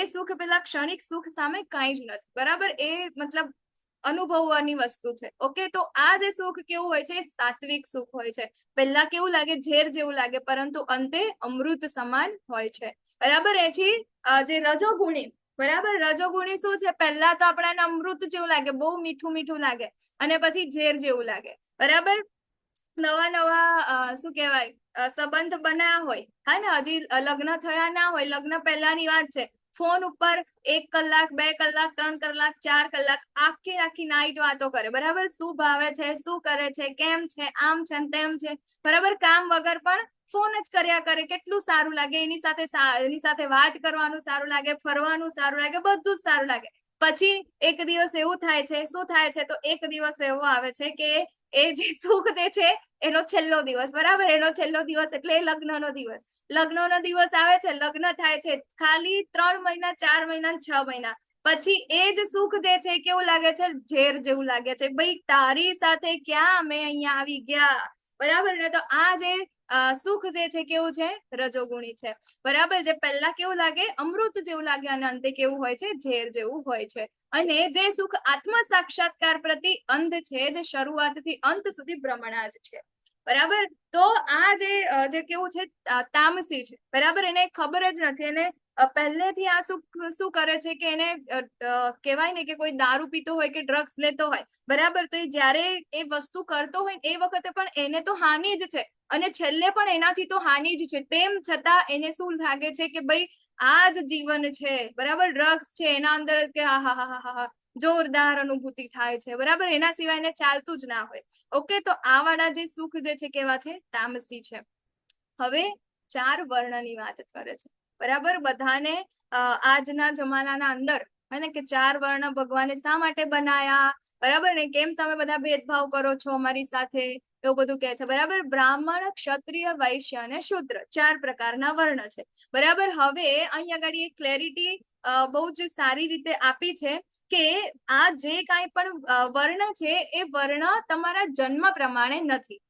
એ સુખ પેલા ક્ષણિક સુખ સામે કાંઈ જ નથી. બરાબર? એ મતલબ અનુભવવાની વસ્તુ છે. ઓકે? તો આ જે સુખ કેવું હોય છે? સાત્વિક સુખ હોય છે. પહેલા કેવું લાગે? ઝેર જેવું લાગે, પરંતુ અંતે અમૃત સમાન હોય છે. બરાબર? એથી જે રજોગુણી, બરાબર, રજોગુણી શું છે? પહેલા તો આપણને અમૃત જેવું લાગે, બહુ મીઠું મીઠું લાગે, અને પછી ઝેર જેવું લાગે. બરાબર? નવા નવા શું કહેવાય, સંબંધ બન્યા હોય, હા ને, હજી લગ્ન થયા ના હોય, લગ્ન પહેલાની વાત છે, ફોન ઉપર 1 કલાક, 2 કલાક, 3 કલાક, 4 કલાક આખી નાઈટ વાતો કરે. બરાબર? શું ભાવે છે, શું કરે છે, કેમ છે, આમ છે તેમ છે. બરાબર? કામ વગર પણ ફોન જ કર્યા કરે. કેટલું સારું લાગે એની સાથે વાત કરવાનું સારું લાગે, ફરવાનું સારું લાગે, બધું જ સારું લાગે. પછી એક દિવસ એવું થાય છે, શું થાય છે? તો એક દિવસ એવો આવે છે કે એ જે સુખ જે છે એનો છેલ્લો દિવસ. બરાબર? એનો છેલ્લો દિવસ એટલે લગ્નનો દિવસ. લગ્નનો દિવસ આવે છે, લગ્ન થાય છે, ખાલી 3 મહિના, 4 મહિના, 6 મહિના પછી એ જ સુખ જે છે કેવું લાગે છે? ઝેર જેવું લાગે છે. ભાઈ તારી સાથે ક્યાં અમે અહીંયા આવી ગયા. બરાબર ને? તો આ જે સુખ જે છે કેવું છે, રજોગુણી છે. બરાબર, જે પહેલા કેવું લાગે અમૃત જેવું લાગે અને અંતે કેવું હોય છે, ઝેર જેવું હોય છે. અને જે સુખ આત્મ સાક્ષાત્કાર પ્રતિ અંધ છે, જે શરૂઆતથી અંત સુધી ભ્રમણા જ છે. બરાબર, તો આ જે કેવું છે તામસી છે. બરાબર, એને ખબર જ નથી. એને પહેલેથી આ શું કરે છે કે એને કહેવાય ને કે કોઈ દારૂ પીતો હોય કે ડ્રગ્સ લેતો હોય, બરાબર, તો એ જ્યારે એ વસ્તુ કરતો હોય એ વખતે પણ એને તો હાનિ જ છે અને છેલ્લે પણ એનાથી તો હાનિ જ છે. તેમ છતાં એને શું લાગે છે કે ભાઈ આ જ જીવન છે. બરાબર, ડ્રગ્સ છે એના અંદર કે હા જોરદાર અનુભૂતિ થાય છે. બરાબર, એના સિવાય એને ચાલતું જ ના હોય. ઓકે, તો આ વાળા જે સુખ જે છે કેવા છે, તામસી છે. હવે 4 વર્ણની વાત કરે છે. બરાબર, બધાને આજના જમાનાના અંદર હે કે 4 વર્ણ ભગવાને શા માટે બનાયા, બરાબર ને, કેમ તમે બધા ભેદભાવ કરો છો અમારી સાથે, એવું બધું કહે છે. બરાબર, બ્રાહ્મણ, ક્ષત્રિય, વૈશ્ય અને શૂદ્ર 4 પ્રકારના વર્ણ છે. બરાબર, હવે અહીં આગળ એક ક્લેરિટી બહુ જ સારી રીતે આપી છે કે આ જે કાંઈ પણ વર્ણ છે એ વર્ણ તમારા જન્મ પ્રમાણે નથી.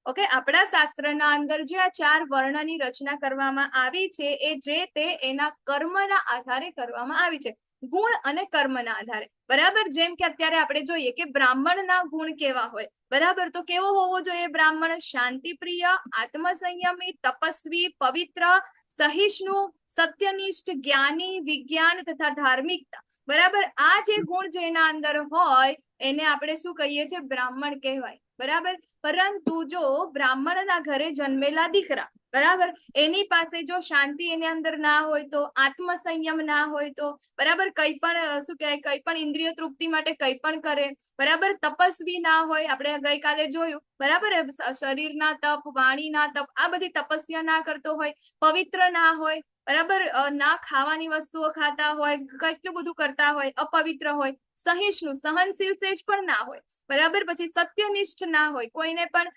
ઓકે, આપણા શાસ્ત્રના અંદર જે આ 4 વર્ણની રચના કરવામાં આવી છે એ જે તે એના કર્મના આધારે કરવામાં આવી છે, ગુણ અને કર્મના આધારે. બરાબર, જેમ કે અત્યારે આપણે જોઈએ કે બ્રાહ્મણના ગુણ કેવા હોય. બરાબર, તો કેવો હોવો જોઈએ બ્રાહ્મણ? શાંતિપ્રિય, આત્મસંયમી, તપસ્વી, પવિત્ર, સહિષ્ણુ, સત્યનિષ્ઠ, જ્ઞાની, વિજ્ઞાન તથા ધાર્મિકતા. બરાબર, આ જે ગુણ જેના અંદર હોય એને આપણે શું કહીએ છીએ? બ્રાહ્મણ કહેવાય. બરાબર, પરંતુ જો બ્રાહ્મણના ઘરે જન્મેલા દીકરા, બરાબર, એની પાસે જો શાંતિ એની અંદર ના હોય તો, આત્મસંયમ ના હોય તો, બરાબર, કંઈ પણ શું કહેવાય, કંઈ પણ ઇન્દ્રિય તૃપ્તિ માટે કંઈ પણ કરે. બરાબર, તપસ્વી ના હોય, આપણે ગઈકાલે જોયું. બરાબર, શરીરના તપ, વાણીના તપ, આ બધી તપસ્યા ના કરતો હોય, પવિત્ર ના હોય, બરાબર, ના ખાવાની વસ્તુઓ ખાતા હોય, કેટલું બધું કરતા હોય, અપવિત્ર હોય, સહિષ્ણુ, સહનશીલ સેજ પણ ના હોય. બરાબર, પછી સત્યનિષ્ઠ ના હોય, કોઈને પણ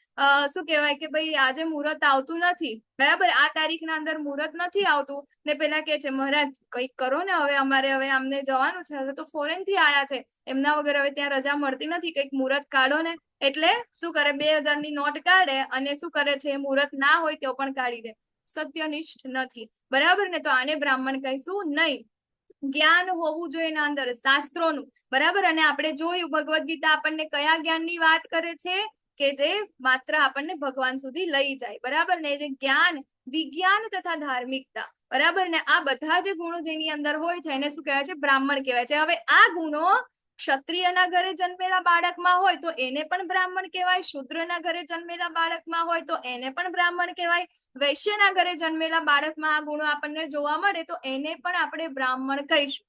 શું કહેવાય કે ભાઈ આજે મુહૂર્ત આવતું નથી, બરાબર, આ તારીખના અંદર મુહૂર્ત નથી આવતું ને પેલા કે છે મહારાજ કંઈક કરો ને, હવે અમને જવાનું છે, હવે તો ફોરેન થી આયા છે, એમના વગર હવે ત્યાં રજા મળતી નથી, કંઈક મુહૂર્ત કાઢો ને. એટલે શું કરે, 2000 ની નોટ કાઢે અને શું કરે છે, મુહૂર્ત ના હોય તો પણ કાઢી દે. સત્યનિષ્ઠ નથી. બરાબર ને, તો આને બ્રાહ્મણ કહીશું નહીં. જ્ઞાન હોવું જોઈએ એના અંદર શાસ્ત્રોનું. બરાબર, અને આપણે જોયું ભગવદ્ ગીતા આપણને કયા જ્ઞાનની વાત કરે છે કે જે માત્ર આપણને ભગવાન સુધી લઈ જાય. બરાબર ને, જે જ્ઞાન, વિજ્ઞાન તથા ધાર્મિકતા. બરાબર ને, આ બધા જે ગુણો જેની અંદર હોય છે એને શું કહેવાય છે? બ્રાહ્મણ કહેવાય છે. હવે આ ગુણો ક્ષત્રિયના ઘરે જન્મેલા બાળકમાં હોય તો એને પણ બ્રાહ્મણ કહેવાય, શૂદ્રના ઘરે જન્મેલા બાળકમાં હોય તો એને પણ બ્રાહ્મણ કહેવાય, વૈશ્યના ઘરે જન્મેલા બાળકમાં આ ગુણો આપણને જોવા મળે તો એને પણ આપણે બ્રાહ્મણ કહીશું.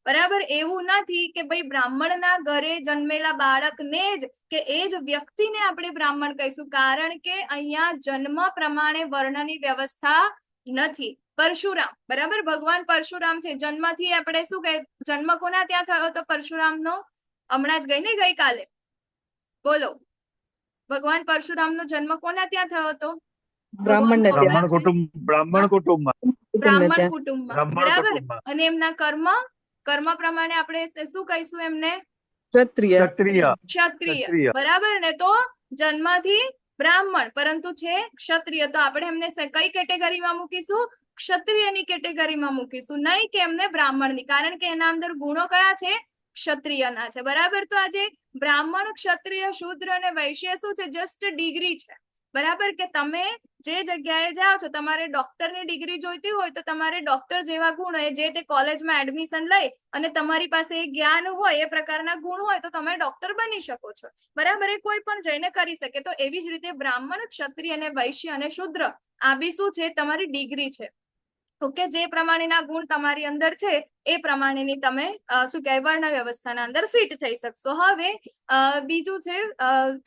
બરાબર, એવું નથી કે ભાઈ બ્રાહ્મણના ઘરે જન્મેલા બાળકને જ કે એ જ વ્યક્તિને આપણે બ્રાહ્મણ કહીશું, કારણ કે અહીંયા જન્મ પ્રમાણે વર્ણની વ્યવસ્થા નથી. પરશુરામ, બરાબર, ભગવાન પરશુરામ છે, જન્મથી આપણે શું કહે, જન્મ કોના ત્યાં થયો હતો પરશુરામનો? હમણાં જ ગઈ ને ગઈકાલે, બોલો, ભગવાન પરશુરામનો જન્મ કોના ત્યાં થયો હતો? બ્રાહ્મણને ત્યાં. બ્રાહ્મણ કુટુંબમાં. બ્રાહ્મણ કુટુંબમાં. બ્રાહ્મણ બરાબર, કુટુંબમાં. અને એમના કર્મ પ્રમાણે આપણે શું કહીશું એમને? ક્ષત્રિય. ક્ષત્રિય. બરાબર ને, તો જન્મથી બ્રાહ્મણ પરંતુ છે ક્ષત્રિય, તો આપણે એમને કઈ કેટેગરીમાં મૂકીશું? ક્ષત્રિયની કેટેગરીમાં મૂકીશું, નહીં કે એમને બ્રાહ્મણની, કારણ કે એના અંદર ગુણો કયા છે? ક્ષત્રિયના છે. બરાબર, તો આજે બ્રાહ્મણ, ક્ષત્રિય, શૂદ્ર અને વૈશ્ય શું છે? જસ્ટ ડિગ્રી છે. બરાબર, કે તમે જે જગ્યાએ જાઓ છો, તમારે ડોક્ટરની ડિગ્રી જોઈતી હોય તો તમારે ડોક્ટર જેવા ગુણ હોય, જે તે કોલેજમાં એડમિશન લઈ અને તમારી પાસે એ જ્ઞાન હોય, એ પ્રકારના ગુણ હોય તો તમે ડોક્ટર બની શકો છો. બરાબર, એ કોઈ પણ જઈને કરી શકે. તો એવી જ રીતે બ્રાહ્મણ, ક્ષત્રિય અને વૈશ્ય અને શૂદ્ર આ બી શું છે? તમારી ડિગ્રી છે. ઓકે, જે પ્રમાણેના ગુણ તમારી અંદર છે એ પ્રમાણેની તમે શું કહેવાય વર્ણ વ્યવસ્થાના અંદર ફિટ થઈ શકશો. હવે બીજું છે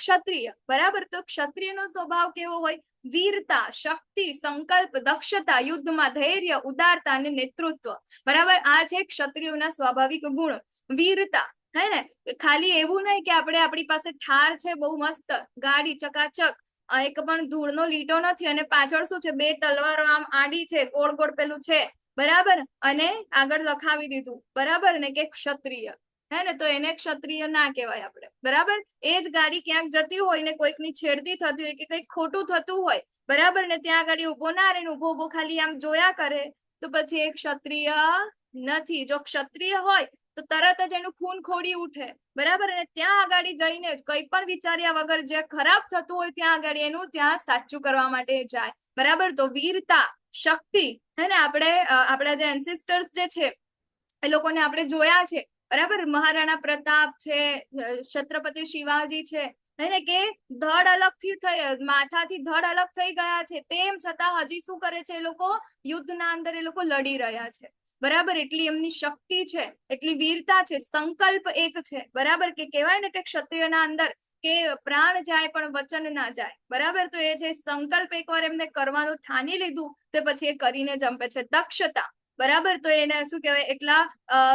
ક્ષત્રિય. બરાબર, તો ક્ષત્રિયનો સ્વભાવ કેવો હોય? વીરતા, શક્તિ, સંકલ્પ, દક્ષતા, યુદ્ધમાં ધૈર્ય, ઉદારતા અને નેતૃત્વ. બરાબર, આ છે ક્ષત્રિયોના સ્વાભાવિક ગુણ. વીરતા, હે ને, ખાલી એવું નહીં કે આપણી પાસે ઠાર છે, બહુ મસ્ત ગાડી ચકાચક, એક પણ ધૂળનો લીટો નથી અને પાછળ શું છે? 2 તલવારો આમ આડી છે, ગોળ ગોળ પેલું છે, બરાબર, અને આગળ લખાવી દીધું. બરાબર ને, કે ક્ષત્રિય, હે ને, તો એને ક્ષત્રિય ના કહેવાય આપણે. બરાબર, એ જ ગાડી ક્યાંક જતી હોય ને કોઈકની છેડતી થતી હોય કે કંઈક ખોટું થતું હોય, બરાબર ને ત્યાં આગળ ઉભો ના રહે ને ઉભો ઉભો ખાલી આમ જોયા કરે તો પછી એ ક્ષત્રિય નથી. જો ક્ષત્રિય હોય તો તરત જ એનું ખૂન ખોડી ઉઠે, બરાબર, અને ત્યાં આગળ જઈને જ કંઈ પણ વિચાર્યા વગર જે ખરાબ થતું હોય ત્યાં આગળ એનું ત્યાં સાચું કરવા માટે જાય, બરાબર. તો વીરતા, શક્તિ, હે ને, આપણા જે એન્સિસ્ટર્સ જે છે એ લોકોને આપણે જોયા છે, બરાબર. મહારાણા પ્રતાપ છે, છત્રપતિ શિવાજી છે, હે કે ધડ અલગથી માથાથી ધડ અલગ થઈ ગયા છે, તેમ છતાં હજી શું કરે છે એ લોકો યુદ્ધના અંદર એ લોકો લડી રહ્યા છે, બરાબર. એટલી એમની શક્તિ છે, એટલી વીરતા છે, સંકલ્પ એક છે, બરાબર. કે કહેવાય ને કે ક્ષત્રિયના અંદર કે પ્રાણ જાય પણ વચન ના જાય, બરાબર. તો એ છે સંકલ્પ, એકવાર એમને કરવાનું ઠાની લીધું તો પછી એ કરીને જંપે છે. દક્ષતા, બરાબર. તો એને શું કહેવાય, એટલા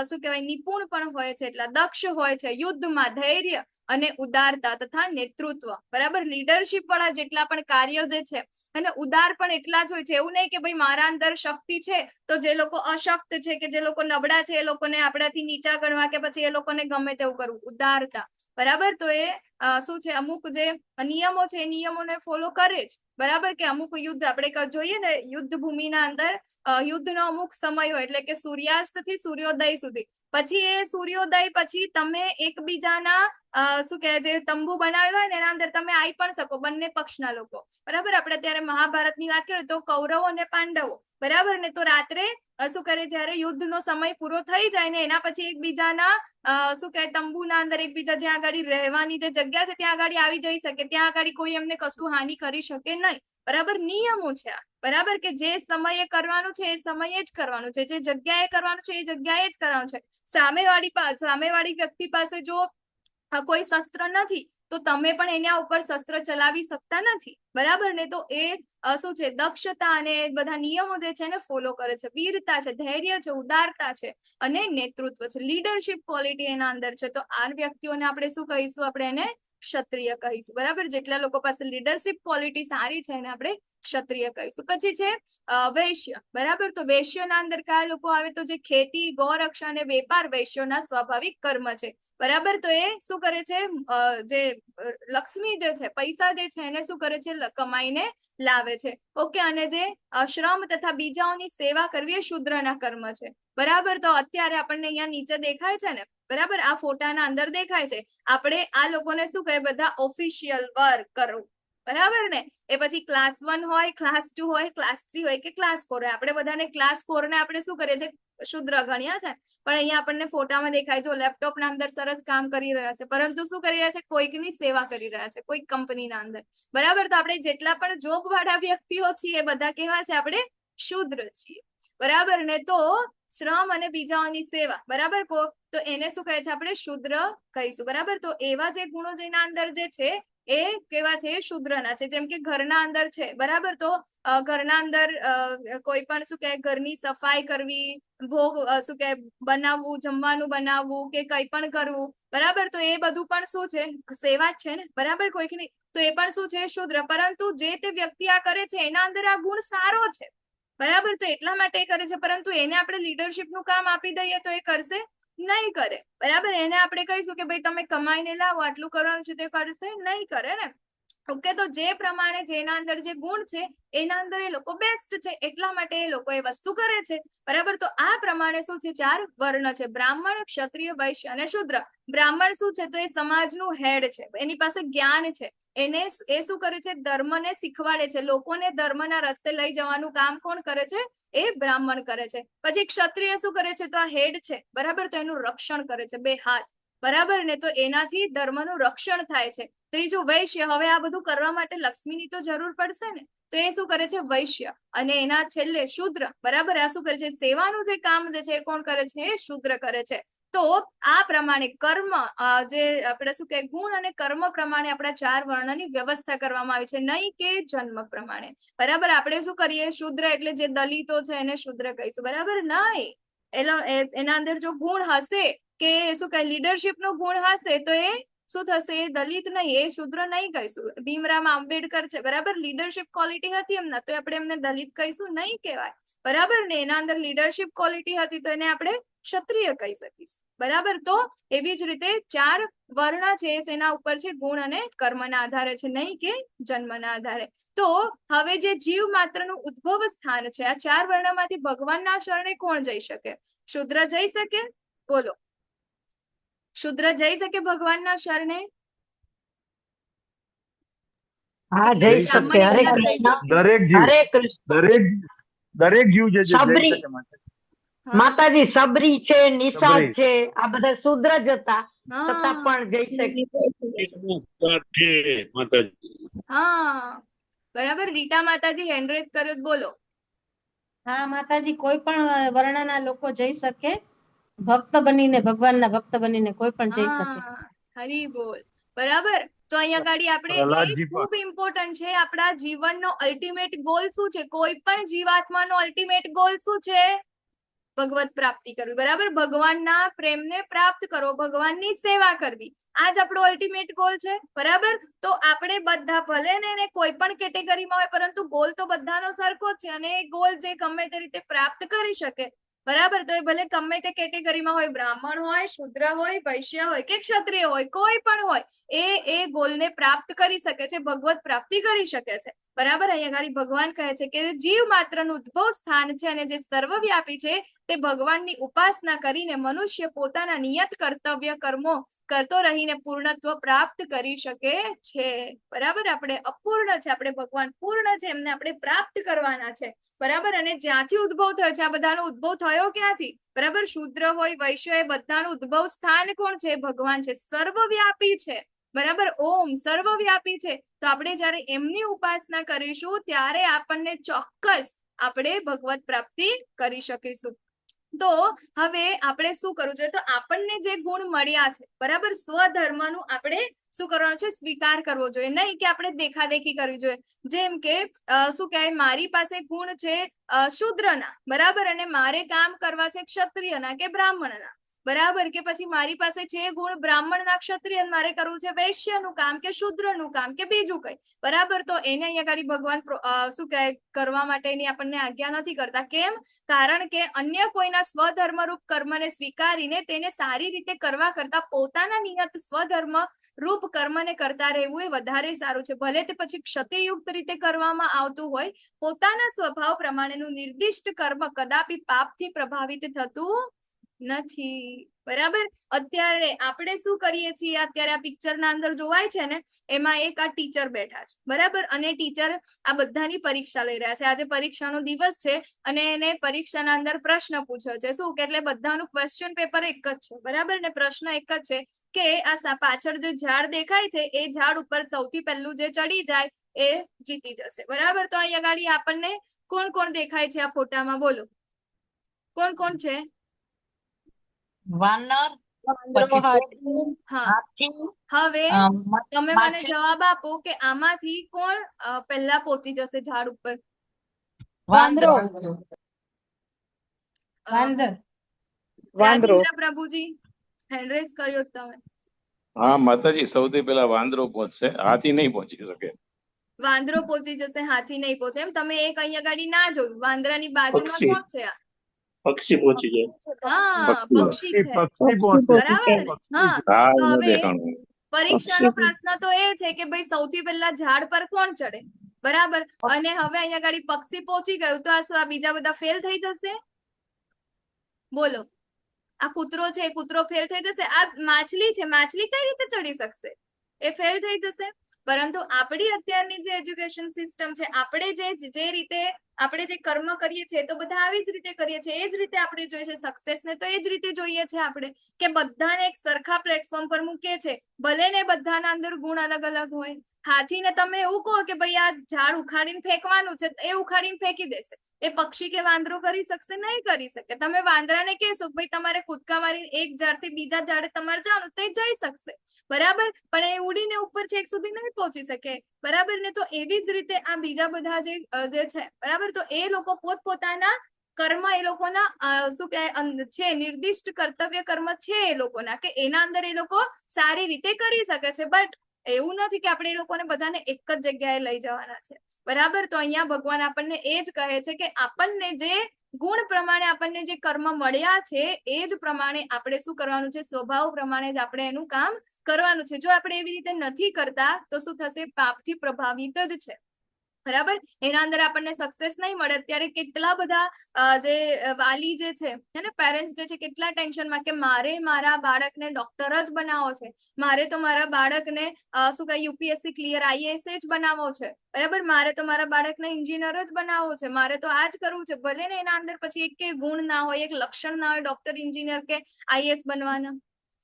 શું કહેવાય નિપુણ પણ હોય છે, એટલા દક્ષ હોય છે યુદ્ધમાં. ધૈર્ય અને ઉદારતા તથા નેતૃત્વ, બરાબર. લીડરશિપ વાળા જેટલા પણ કાર્યો જે છે અને ઉદાર પણ એટલા જ હોય છે. એવું નહીં કે ભાઈ મારા અંદર શક્તિ છે તો જે લોકો અશક્ત છે કે જે લોકો નબળા છે એ લોકોને આપણાથી નીચા ગણવા કે પછી એ લોકોને ગમે તેવું કરવું. ઉદારતા, બરાબર. તો એ શું છે, અમુક જે નિયમો છે એ નિયમોને ફોલો કરે જ, બરાબર. કે અમુક યુદ્ધ આપણે જોઈએ ને યુદ્ધ ભૂમિના અંદર યુદ્ધનો અમુક સમય હોય, એટલે કે સૂર્યાસ્ત થી સૂર્યોદય સુધી. પછી એ સૂર્યોદય પછી તમે એકબીજાના શું કહે જે તંબુ બનાવેલો હોય ને એના અંદર તમે આવી પણ શકો, બંને પક્ષના લોકો, બરાબર. આપણે ત્યારે મહાભારતની વાત કરીએ તો કૌરવો અને પાંડવો, બરાબર ને. તો રાત્રે શું કરે, જયારે યુદ્ધનો સમય પૂરો થઈ જાય ને એના પછી એકબીજાના શું કહે તંબુના અંદર એકબીજા જ્યાં આગળ રહેવાની જે જગ્યા છે ત્યાં આગળ આવી જઈ શકે, ત્યાં આગળ કોઈ એમને કશું હાનિ કરી શકે નહીં, બરાબર. નિયમો છે આ, બરાબર. કે જે સમયે કરવાનું છે એ સમયે જ કરવાનું છે, જે જગ્યાએ કરવાનું છે એ જગ્યાએ જ કરવાનું છે. સામેવાળી વ્યક્તિ પાસે જો કોઈ શસ્ત્ર નથી તો તમે પણ એના ઉપર શસ્ત્ર ચલાવી શકતા નથી, બરાબર ને. તો એ શું છે, દક્ષતા અને બધા નિયમો જે છે ને ફોલો કરે છે. વીરતા છે, ધૈર્ય છે, ઉદારતા છે અને નેતૃત્વ છે, લીડરશિપ ક્વોલિટી એના અંદર છે. તો આ વ્યક્તિઓને આપણે શું કહીશું, આપણે એને ક્ષત્રિય કહીશું, બરાબર. જેટલા લોકો પાસે લીડરશિપ ક્વોલિટી સારી છે એને આપણે ક્ષત્રિય કહીશું. પછી છે વૈશ્ય, બરાબર. તો વૈશ્યના અંદર કયા લોકો આવે તો જે ખેતી, ગૌરક્ષા અને વેપાર વૈશ્યોના સ્વાભાવિક કર્મ છે, બરાબર. તો એ શું કરે છે, જે લક્ષ્મી જે છે, પૈસા જે છે એને શું કરે છે, કમાઈને લાવે છે, ઓકે. અને જે શ્રમ તથા બીજાઓની સેવા કરવી એ શૂદ્રના કર્મ છે, બરાબર. તો અત્યારે આપણને અહીંયા નીચે દેખાય છે ને, બરાબર, આ ફોટાના અંદર દેખાય છે, આપણે આ લોકોને શું કહે, બધા ઓફિશિયલ વર્ક કરવું, બરાબર ને. એ પછી ક્લાસ 1 હોય, ક્લાસ 2 હોય, ક્લાસ 3 હોય કે ક્લાસ 4 હોય. આપણે બધાને ક્લાસ 4 ને આપણે શું કરીએ છીએ, શુદ્ર ગણ્યા છે, પણ અહીંયા આપણને ફોટામાં દેખાય જો લેપટોપ ના અંદર સરસ કામ કરી રહ્યા છે, પરંતુ શું કરી રહ્યા છે, કોઈકની સેવા કરી રહ્યા છે, કોઈક કંપનીના અંદર, બરાબર. તો આપણે જેટલા પણ જોબ વાળા વ્યક્તિઓ છીએ એ બધા કેવા છે, આપણે શુદ્ર છીએ, બરાબર ને. તો શ્રમ અને બીજાઓની સેવા, બરાબર. તો એને શું કહે છે, આપણે શુદ્ર કહીશું, બરાબર. તો એવા જે ગુણો જેના અંદર જે છે એ કેવા છે, એ શુદ્રના છે. જેમ કે ઘરના અંદર છે, બરાબર. તો ઘરના અંદર કોઈ પણ શું કહે ઘરની સફાઈ કરવી, ભોગ શું કહે બનાવવું, જમવાનું બનાવવું કે કંઈ પણ કરવું, બરાબર. તો એ બધું પણ શું છે, સેવા જ છે ને, બરાબર. કોઈક નહીં તો એ પણ શું છે, શુદ્ર. પરંતુ જે તે વ્યક્તિ આ કરે છે એના અંદર આ ગુણ સારો છે, બરાબર. તો એટલા માટે એ કરે છે, પરંતુ એને આપણે લીડરશિપ નું કામ આપી દઈએ તો એ કરશે નહીં કરે, બરાબર. એને આપણે કહીશું કે ભાઈ તમે કમાઈને લાવો, આટલું કરવાનું છે, તે કરશે નહીં કરે ને, ઓકે. તો જે પ્રમાણે જેના અંદર જે ગુણ છે એના અંદર એ લોકો બેસ્ટ છે, એટલા માટે એ લોકો એ વસ્તુ કરે છે, બરાબર. તો આ પ્રમાણે શું છે, 4 વર્ણ છે, બ્રાહ્મણ, ક્ષત્રિય, વૈશ્ય અને શૂદ્ર. બ્રાહ્મણ શું છે, તો એ સમાજનું હેડ છે, એની પાસે જ્ઞાન છે, એને એ શું કરે છે, ધર્મને શીખવાડે છે, લોકોને ધર્મના રસ્તે લઈ જવાનું કામ કોણ કરે છે, એ બ્રાહ્મણ કરે છે. પછી ક્ષત્રિય શું કરે છે, તો આ હેડ છે, બરાબર. તો એનું રક્ષણ કરે છે, 2 હાથ, બરાબર ને. તો એનાથી ધર્મનું રક્ષણ થાય છે. ત્રીજું વૈશ્ય, હવે આ બધું કરવા માટે લક્ષ્મીની તો જરૂર પડશે ને, તો એ શું કરે છે, વૈશ્ય. અને એના છેલ્લે શૂદ્ર, બરાબર. આ શું કરે છે, સેવાનું જે કામ જે છે એ કોણ કરે છે, એ શૂદ્ર કરે છે. તો આ પ્રમાણે કર્મ જે આપણે શું કહે ગુણ અને કર્મ પ્રમાણે આપણા 4 વર્ણની વ્યવસ્થા કરવામાં આવી છે, નહીં કે જન્મ પ્રમાણે, બરાબર. આપણે શું કરીએ, શૂદ્ર એટલે જે દલિતો છે એને શૂદ્ર કહીશું, બરાબર. નહીં, એના અંદર જો ગુણ હશે કે શું કહે લીડરશિપ નો ગુણ હશે તો એ શું થશે, એ દલિત નહીં, એ શૂદ્ર નહીં કહીશું. ભીમરાવ આંબેડકર છે, બરાબર. લીડરશિપ ક્વોલિટી હતી એમના, તો આપણે એમને દલિત કહીશું નહીં, કહેવાય, બરાબર ને. એના અંદર લીડરશિપ ક્વોલિટી હતી તો એને આપણે ક્ષત્રિય કહી શકીશું. બરાબર. તો એવી જ રીતે 4 વર્ણ છે એના ઉપર છે, ગુણ અને કર્મના આધારે છે, નહીં કે જન્મના આધારે. તો હવે જે જીવ માત્રનું ઉદ્ભવ સ્થાન છે, આ 4 વર્ણમાંથી ભગવાનના શરણે કોણ જઈ શકે? શુદ્ર જઈ શકે? બોલો, શુદ્ર જઈ શકે ભગવાનના શરણે? હા જઈ શકે. હરે કૃષ્ણ દરેક જીવ હરે કૃષ્ણ. દરેક જીવ જે જઈ સબરી. શકે માતાજી. હા, માતાજી સબરી છે, નિષાદ સબરી. છે, આ બધા શુદ્ર જ હતા છતાં હા, પણ જઈ શકે. એકનું સ્ટાર્ટ છે માતાજી. હા, બરાબર. રીટા માતાજી હેન્ડ રેઝ કર્યો તો બોલો. હા માતાજી, કોઈ પણ વર્ણના લોકો જઈ શકે, ભક્ત બનીને, ભગવાનના ભક્ત બનીને કોઈ પણ જઈ શકે. હા, હરી બોલ. બરાબર. તો અહીંયા ગાડી આપણે પ્રહલાદજી એ ખૂબ ઇમ્પોર્ટન્ટ છે. આપણા જીવનનો અલ્ટિમેટ ગોલ શું છે? કોઈ પણ જીવાત્માનો અલ્ટિમેટ ગોલ શું છે? ભગવત પ્રાપ્તિ કરવી. બરાબર. ભગવાનના પ્રેમને પ્રાપ્ત કરો, ભગવાનની સેવા કરવી, આ જ આપણો અલ્ટિમેટ ગોલ છે. બરાબર. તો આપણે બધા ભલે ને એને કોઈ પણ કેટેગરીમાં હોય, પરંતુ ગોલ તો બધાનો સરખો જ છે, અને એ ગોલ જે ગમે તે રીતે પ્રાપ્ત કરી શકે. બરાબર. તો એ ભલે ગમે તે કેટેગરીમાં હોય, બ્રાહ્મણ હોય, શુદ્ર હોય, વૈશ્ય હોય કે ક્ષત્રિય હોય, કોઈ પણ હોય, એ ગોલને પ્રાપ્ત કરી શકે છે, ભગવત પ્રાપ્તિ કરી શકે છે. બરાબર. અહીંયા આગળ ભગવાન કહે છે કે જીવ માત્રનું ઉદ્ભવ સ્થાન છે અને જે સર્વવ્યાપી છે, તે ભગવાનની ઉપાસના કરીને મનુષ્ય પોતાના નિયત કર્તવ્ય કર્મો કરતો રહીને પૂર્ણત્વ પ્રાપ્ત કરી શકે છે. બરાબર. આપણે અપૂર્ણ છે, આપણે ભગવાન પૂર્ણ છે, એમને આપણે પ્રાપ્ત કરવાના છે. બરાબર. અને જ્યાંથી ઉદ્ભવ થયો છે, આ બધાનો ઉદ્ભવ થયો ક્યાંથી? બરાબર. શુદ્ર હોય, વૈશ્ય, એ બધાનું ઉદ્ભવ સ્થાન કોણ છે? ભગવાન છે, સર્વવ્યાપી છે. બરાબર. ઓમ સર્વવ્યાપી છે. તો આપણે જયારે એમની ઉપાસના કરીશું ત્યારે આપણને ચોક્કસ આપણે ભગવત પ્રાપ્તિ કરી શકીશું. તો હવે આપણે શું કરવું જોઈએ? તો આપણને જે ગુણ મળ્યા છે, બરાબર, સ્વધર્મનું આપણે શું કરવાનું છે? સ્વીકાર કરવો જોઈએ, નહીં કે આપણે દેખાદેખી કરવી જોઈએ. જેમ કે શું કહેવાય, મારી પાસે ગુણ છે શૂદ્રના, બરાબર, અને મારે કામ કરવા છે ક્ષત્રિયના કે બ્રાહ્મણના. બરાબર. કે પછી મારી પાસે છે ગુણ બ્રાહ્મણના, ક્ષત્રિય, મારે કરવું છે વૈશ્યનું કામ કે શૂદ્રનું કામ કે બીજું કઈ. બરાબર. તો એને અહીંયા આગળ ભગવાન શું કહે, કરવા માટેની આપણને આજ્ઞા નથી કરતા. કેમ? કારણ કે અન્ય કોઈના સ્વધર્મરૂપ કર્મને સ્વીકારીને તેને સારી રીતે કરવા કરતા પોતાના નિયત સ્વધર્મ રૂપ કર્મને કરતા રહેવું એ વધારે સારું છે. ભલે તે પછી ક્ષતિયુક્ત રીતે કરવામાં આવતું હોય, પોતાના સ્વભાવ પ્રમાણેનું નિર્દિષ્ટ કર્મ કદાપી પાપથી પ્રભાવિત થતું નથી. બરાબર. અત્યારે આપણે શું કરીએ છીએ? અત્યારે આ પિક્ચર ના અંદર જોવાય છે ને, એમાં એક આ ટીચર બેઠા છે. બરાબર. અને ટીચર આ બધાની પરીક્ષા લઈ રહ્યા છે. આજે પરીક્ષાનો દિવસ છે અને એને પરીક્ષાના અંદર પ્રશ્ન પૂછ્યો છે. શું કે એટલે બધાનું ક્વેશ્ચન પેપર એક જ છે. બરાબર. ને પ્રશ્ન એક જ છે કે આ પાછળ જે ઝાડ દેખાય છે, એ ઝાડ ઉપર સૌથી પહેલું જે ચડી જાય એ જીતી જશે. બરાબર. તો અહીંયા આગળ આપણને કોણ કોણ દેખાય છે આ ફોટામાં? બોલો, કોણ કોણ છે? વાનર, વાંદરો, હાથી, હા. હાથી, હવે તમે મને માછલી, જવાબ આપો કે આમાંથી કોણ પહેલા પહોંચી જશે ઝાડ ઉપર? વાંદરો. વાંદર. વાંદરો. રાજેન્દ્ર પ્રભુજી હેન્ડ રેઝ કર્યો તમે. હા માતાજી, સૌથી પહેલા વાંદરો પહોંચશે, હાથી નહીં પહોંચી શકે. વાંદરો પહોંચી જશે, હાથી નહીં પહોંચે. એમ તમે એક અહીંયા ગાડી ના જોયું. વાંદરાની બાજુમાં પક્ષી. કોણ છે? પક્ષી પહોંચી જાય. હા, પક્ષી છે. પક્ષી પહોંચે. બરાબર ને? હા. હા તો ન હવે દેખાણું. પરીક્ષાનો પ્રશ્ન તો એ છે કે ભાઈ સૌથી પહેલા ઝાડ પર કોણ ચડે? બરાબર. અને હવે અહીંયા ગાડી પક્ષી પહોંચી ગયું, તો આ શું આ બીજા બધા ફેલ થઈ જશે? બોલો. આ કૂતરો છે, કૂતરો ફેલ થઈ જશે. આ માછલી છે, માછલી કઈ રીતે ચડી શકશે? એ ફેલ થઈ જશે. પરંતુ આપણી અત્યારની જે એજ્યુકેશન સિસ્ટમ છે, આપણે જે રીતે આપણે જે કર્મ કરીએ છીએ તો બધા આવી જ રીતે કરીએ છીએ. એ જ રીતે આપણે જોઈએ છે સક્સેસ ને, તો એ જ રીતે જોઈએ છે આપણે કે બધાને એક સરખા પ્લેટફોર્મ પર મૂકીએ છે. ભલે ને બધાના અંદર ગુણ અલગ અલગ હોય. હાથીને તમે એવું કહો કે ભાઈ આ ઝાડ ઉખાડીને ફેંકવાનું છે, એ ઉખાડીને ફેંકી દેશે. એ પક્ષી કે વાંદરો કરી શકશે? નહીં કરી શકે. તમે વાંદરાને કહેશો કે ભાઈ તમારે કૂદકા મારીને એક ઝાડથી બીજા ઝાડે તમારે જવાનું, તો એ જઈ શકશે. બરાબર. પણ એ ઉડીને ઉપર છેક સુધી નહીં પહોંચી શકે. બરાબર ને? તો એવી જ રીતે આ બીજા બધા જે છે, બરાબર, તો એ લોકો પોતપોતાના કર્મ, એ લોકોના શું કે છે નિર્દિષ્ટ કર્તવ્ય કર્મ છે એ લોકોના, કે એના અંદર એ લોકો સારી રીતે કરી શકે છે. બટ એવું નથી કે આપણે એ લોકોને બધાને એક જ જગ્યાએ લઈ જવાના છે. બરાબર. તો અહીંયા ભગવાન આપણને એ જ કહે છે કે આપણને જે ગુણ પ્રમાણે આપણને જે કર્મ મળ્યા છે એ જ પ્રમાણે આપણે શું કરવાનું છે, સ્વભાવ પ્રમાણે જ આપણે એનું કામ કરવાનું છે. જો આપણે એવી રીતે નથી કરતા તો શું થશે, પાપથી પ્રભાવિત જ છે. બરાબર, એના અંદર આપણને સક્સેસ નહીં મળે. અત્યારે કેટલા બધા જે વાલી જે છે એને પેરેન્ટ્સ જે છે કેટલા ટેન્શનમાં કે મારે મારા બાળકને ડોક્ટર જ બનાવવો છે, મારે તો મારા બાળકને શું કહે યુપીએસસી ક્લિયર આઈએએસ જ બનાવવો છે, બરાબર, મારે તો મારા બાળકને એન્જિનિયર જ બનાવવો છે, મારે તો આ જ કરવું છે. ભલે ને એના અંદર પછી એક ગુણ ના હોય, એક લક્ષણ ના હોય ડોક્ટર એન્જિનિયર કે આઈએએસ બનવાના,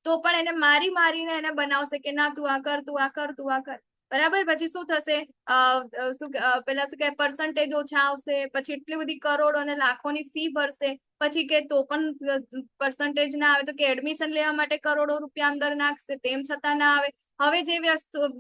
તો પણ એને મારી મારીને એને બનાવશે કે ના તું આ કર, તું આ કર, તું આ કર. બરાબર, પછી શું થશે, પેલા શું કે પર્સન્ટેજ ઓછા આવશે, પછી એટલી બધી કરોડો અને લાખોની ફી ભરશે, પછી કે તો પણ પર્સન્ટેજ ના આવે તો કે એડમિશન લેવા માટે કરોડો રૂપિયા અંદર નાખશે, તેમ છતાં ના આવે. હવે